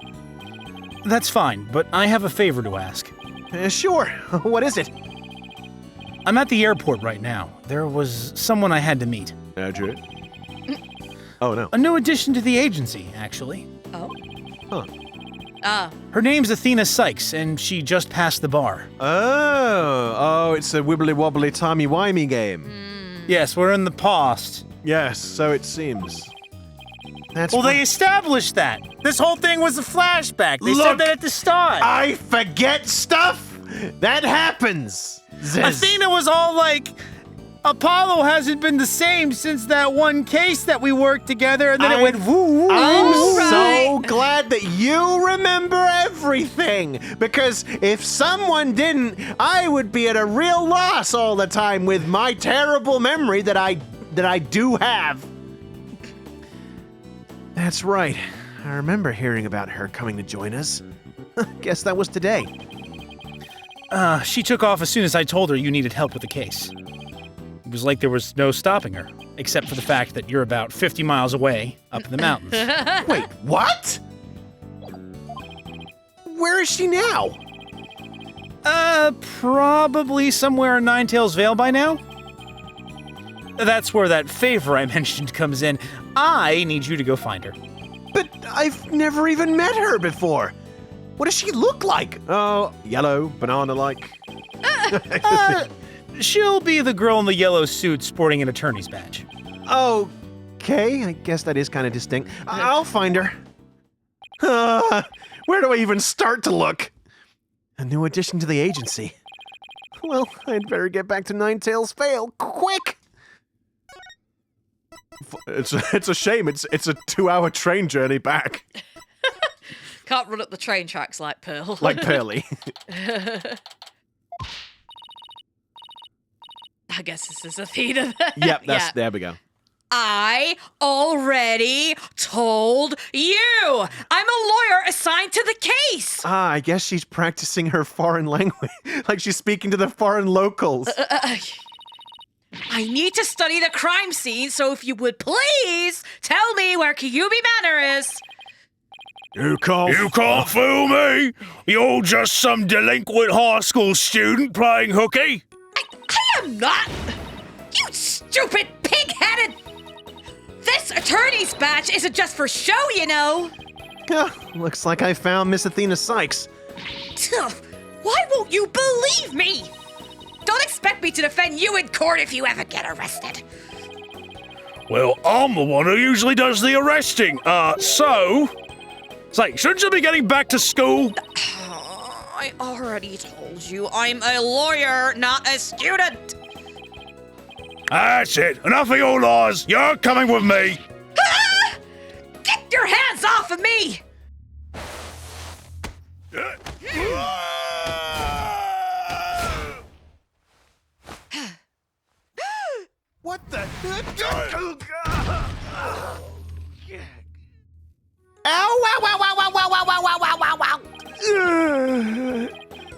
That's fine, but I have a favor to ask. Sure. What is it? I'm at the airport right now. There was someone I had to meet. Adrian? Oh, no. A new addition to the agency, actually. Oh? Huh. Her name's Athena Sykes, and she just passed the bar. Oh, it's a wibbly-wobbly timey-wimey game. Yes, we're in the past. Yes, so it seems. They established that. This whole thing was a flashback. They said that at the start. I forget stuff. That happens. Athena was all like, Apollo hasn't been the same since that one case that we worked together, and then it went woo. I'm so glad that you remember everything, because if someone didn't, I would be at a real loss all the time with my terrible memory that I do have. That's right. I remember hearing about her coming to join us. Guess that was today. She took off as soon as I told her you needed help with the case. It was like there was no stopping her, except for the fact that you're about 50 miles away, up in the mountains. Wait, what? Where is she now? Probably somewhere in Nine-Tails Vale by now. That's where that favor I mentioned comes in. I need you to go find her. But I've never even met her before. What does she look like? Oh, yellow, banana-like. She'll be the girl in the yellow suit sporting an attorney's badge. Okay, I guess that is kind of distinct. I'll find her. Where do I even start to look? A new addition to the agency. Well, I'd better get back to Nine-Tails Vale, quick! It's a shame. It's a 2-hour train journey back. Can't run up the train tracks like Pearl. Like Pearly. I guess this is Athena then. Yep, there we go. I already told you. I'm a lawyer assigned to the case. I guess she's practicing her foreign language. Like she's speaking to the foreign locals. I need to study the crime scene, so if you would please tell me where Kyubi Manor is. You can't fool me! You're just some delinquent high school student playing hooky! I am not! You stupid pig-headed! This attorney's badge isn't just for show, you know! Looks like I found Miss Athena Sykes. Why won't you believe me? Don't expect me to defend you in court if you ever get arrested. Well, I'm the one who usually does the arresting. So... Say, shouldn't you be getting back to school? I already told you I'm a lawyer, not a student. That's it. Enough of your lies. You're coming with me. Get your hands off of me! What the?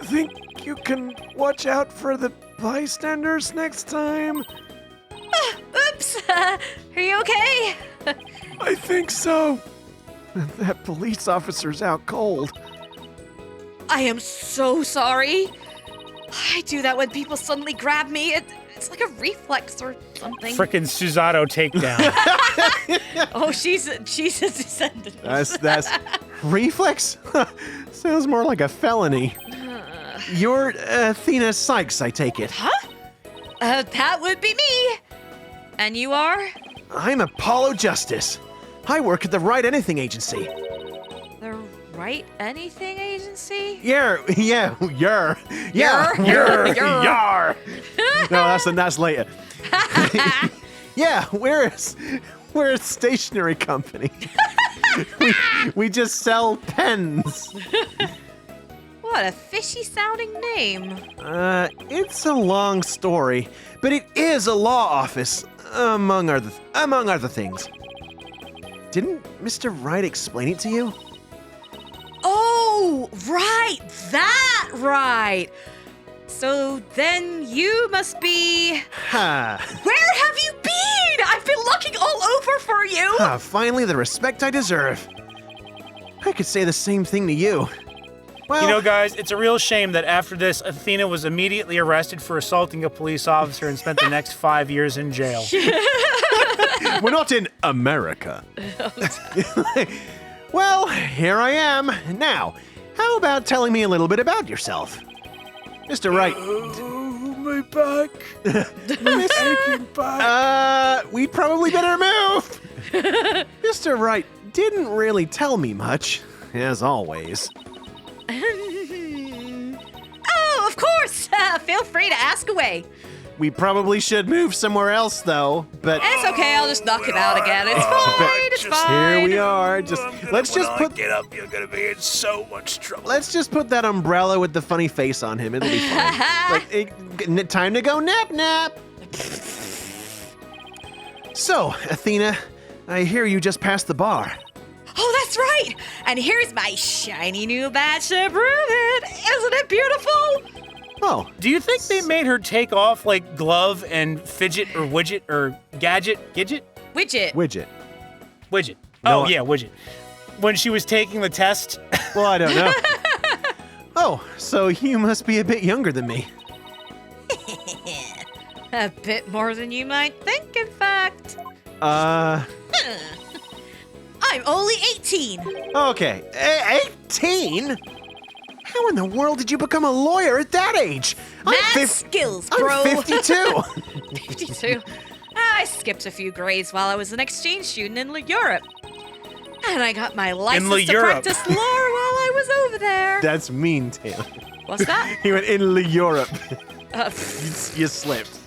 Think you can watch out for the bystanders next time? Oops, are you okay? I think so. That police officer's out cold. I am so sorry. I do that when people suddenly grab me. It's like a reflex or something. Frickin' Susato takedown. Oh, she's a descendant. That's reflex? Sounds more like a felony. You're Athena Sykes, I take it. Huh? That would be me. And you are? I'm Apollo Justice. I work at the Wright Anything Agency. The Wright Anything Agency? Yar. Yar. No, that's later. Yeah, we're a stationery company. we just sell pens. What a fishy sounding name. It's a long story, but it is a law office, among other things. Didn't Mr. Wright explain it to you? Oh, right, that right. So then you must be... Ha! Where have you been? I've been looking all over for you. Finally, the respect I deserve. I could say the same thing to you. Well, You know, guys, it's a real shame that after this, Athena was immediately arrested for assaulting a police officer and spent the next 5 years in jail. we're not in America. Well, here I am. Now, how about telling me a little bit about yourself? Mr. Wright. Oh, my back. My aching back. We'd probably better move. Mr. Wright didn't really tell me much, as always. Oh, of course. Feel free to ask away. We probably should move somewhere else, though, but... It's okay, I'll just knock it out again. It's fine, it's fine. Here we are. Get up, you're gonna be in so much trouble. Let's just put that umbrella with the funny face on him. It'll be fine. Time to go nap. So, Athena, I hear you just passed the bar. Oh, that's right. And here's my shiny new badge to prove it. Isn't it beautiful? Oh. Do you think they made her take off, like, glove and fidget or widget or gadget? Widget. No, Oh, yeah, widget. When she was taking the test? Well, I don't know. Oh, so you must be a bit younger than me. A bit more than you might think, in fact. I'm only 18. Okay, 18? How in the world did you become a lawyer at that age? Skills, bro. I'm 52. 52. I skipped a few grades while I was an exchange student in Europe. And I got my license to practice law while I was over there. That's mean, Taylor. What's that? He went in Europe. You slipped.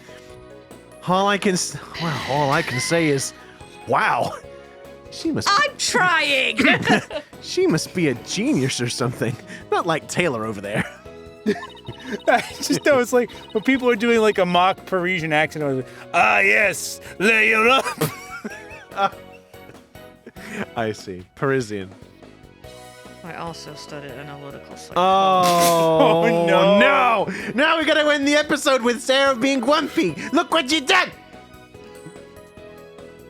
All I can say is, wow. I'm trying. She must be a genius or something. Not like Taylor over there. I just know it's like when people are doing like a mock Parisian accent. I was like, yes, lay her up. I see. Parisian. I also studied analytical psychology. Oh, no. Now we gotta end the episode with Sarah being grumpy. Look what you did.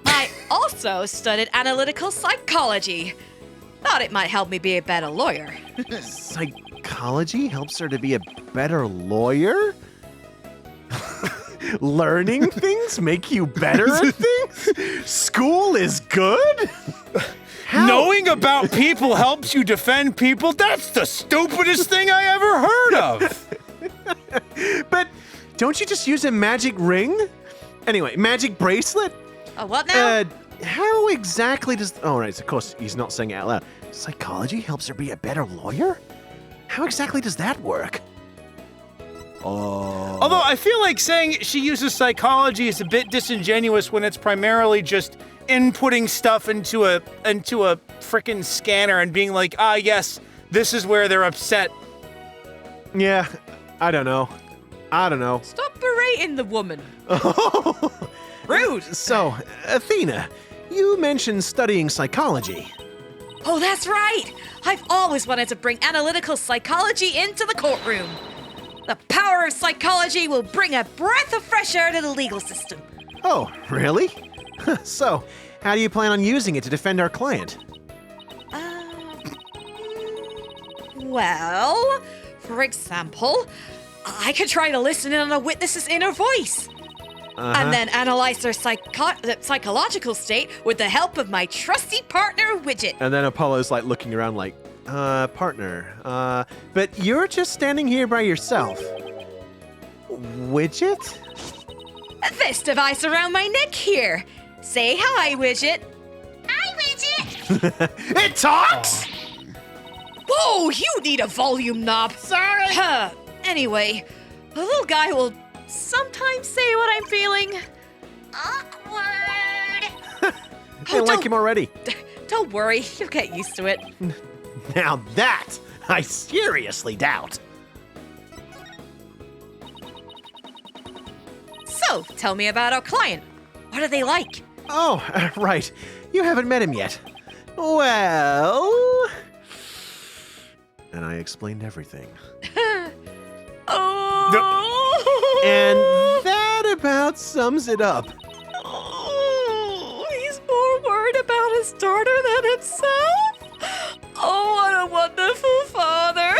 I also studied analytical psychology. Thought it might help me be a better lawyer. Psychology helps her to be a better lawyer? Learning things make you better at things? School is good? Knowing about people helps you defend people? That's the stupidest thing I ever heard of. But don't you just use a magic ring? Anyway, magic bracelet? A what now? How exactly does... Oh, right, of course, he's not saying it out loud. Psychology helps her be a better lawyer? How exactly does that work? Oh. Although I feel like saying she uses psychology is a bit disingenuous when it's primarily just inputting stuff into a frickin' scanner and being like, yes, this is where they're upset. Yeah, I don't know. Stop berating the woman. Rude! So, Athena, you mentioned studying psychology. Oh, that's right! I've always wanted to bring analytical psychology into the courtroom. The power of psychology will bring a breath of fresh air to the legal system. Oh, really? So, how do you plan on using it to defend our client? Well, for example, I could try to listen in on a witness's inner voice. And then analyze their psychological state with the help of my trusty partner, Widget. And then Apollo's like looking around like, partner, but you're just standing here by yourself. Widget? This device around my neck here. Say hi, Widget. Hi, Widget! It talks? Whoa, you need a volume knob. Sorry. Anyway, the little guy will sometimes say what I'm feeling. Awkward. I like him already. Don't worry, you'll get used to it. Now that, I seriously doubt. So, tell me about our client. What are they like? Oh, right. You haven't met him yet. Well... And I explained everything. And that about sums it up. Oh, he's more worried about his daughter than himself? Oh, what a wonderful father.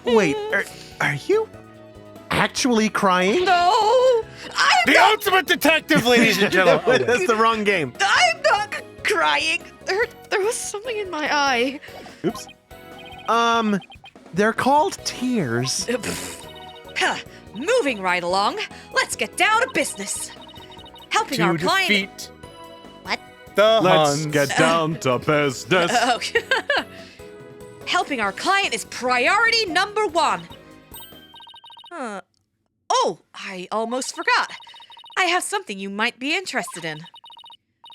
Wait, are you actually crying? No, I'm The not, ultimate detective, ladies and gentlemen. That's the wrong game. I'm not crying. There was something in my eye. Oops. They're called tears. Moving right along, let's get down to business. Helping our To client. defeat What? the Let's Huns. get down to business. Okay. Helping our client is priority number 1. Oh, I almost forgot. I have something you might be interested in.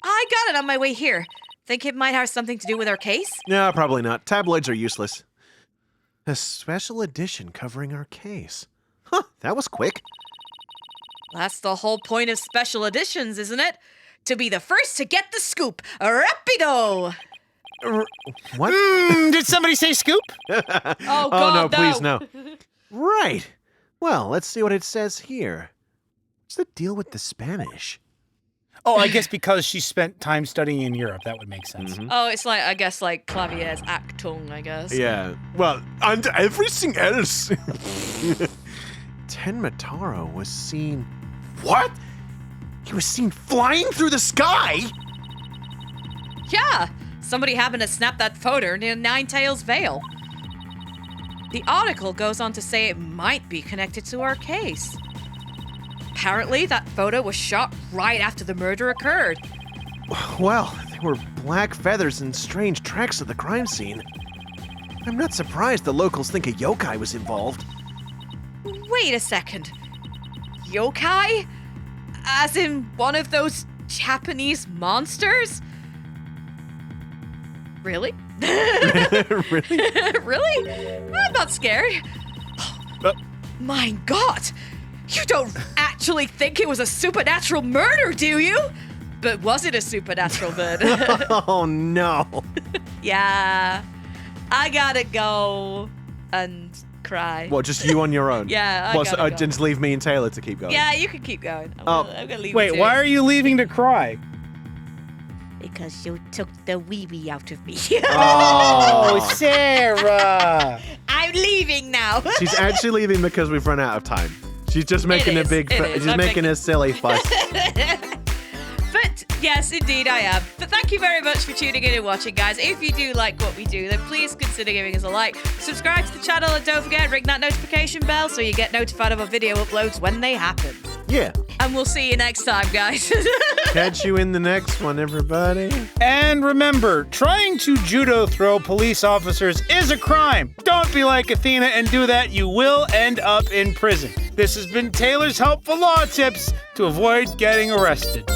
I got it on my way here. Think it might have something to do with our case? No, probably not. Tabloids are useless. A special edition covering our case. Huh, that was quick. That's the whole point of special editions, isn't it? To be the first to get the scoop. Rapido! What? Did somebody say scoop? Oh, Oh, God, no, please, no. Right. Well, let's see what it says here. What's the deal with the Spanish? Oh, I guess because she spent time studying in Europe. That would make sense. Oh, it's like, I guess, like Clavier's Achtung, I guess. Yeah. Well, and everything else. Tenma Tarro was seen... What? He was seen flying through the sky? Yeah, somebody happened to snap that photo near Nine-Tails Vale. The article goes on to say it might be connected to our case. Apparently, that photo was shot right after the murder occurred. Well, there were black feathers and strange tracks at the crime scene. I'm not surprised the locals think a yokai was involved. Wait a second. Yokai? As in one of those Japanese monsters? Really? Really? Really? I'm not scared. My God! You don't actually think it was a supernatural murder, do you? But was it a supernatural murder? Oh, no. Yeah. I gotta go and cry. What, just you on your own? Yeah, I Well, so, gotta go. just leave me and Taylor to keep going. Yeah, you can keep going. I'm gonna leave Wait, you to why it. are you leaving to cry? Because you took the wee-wee out of me. Oh, Sarah! I'm leaving now. She's actually leaving because we've run out of time. She's just making is, she's I'm making a silly fuss. But Yes, indeed I am. But thank you very much for tuning in and watching, guys. If you do like what we do, then please consider giving us a like. Subscribe to the channel and don't forget, ring that notification bell so you get notified of our video uploads when they happen. Yeah. And we'll see you next time, guys. Catch you in the next one, everybody. And remember, trying to judo throw police officers is a crime. Don't be like Athena and do that. You will end up in prison. This has been Taylor's helpful law tips to avoid getting arrested.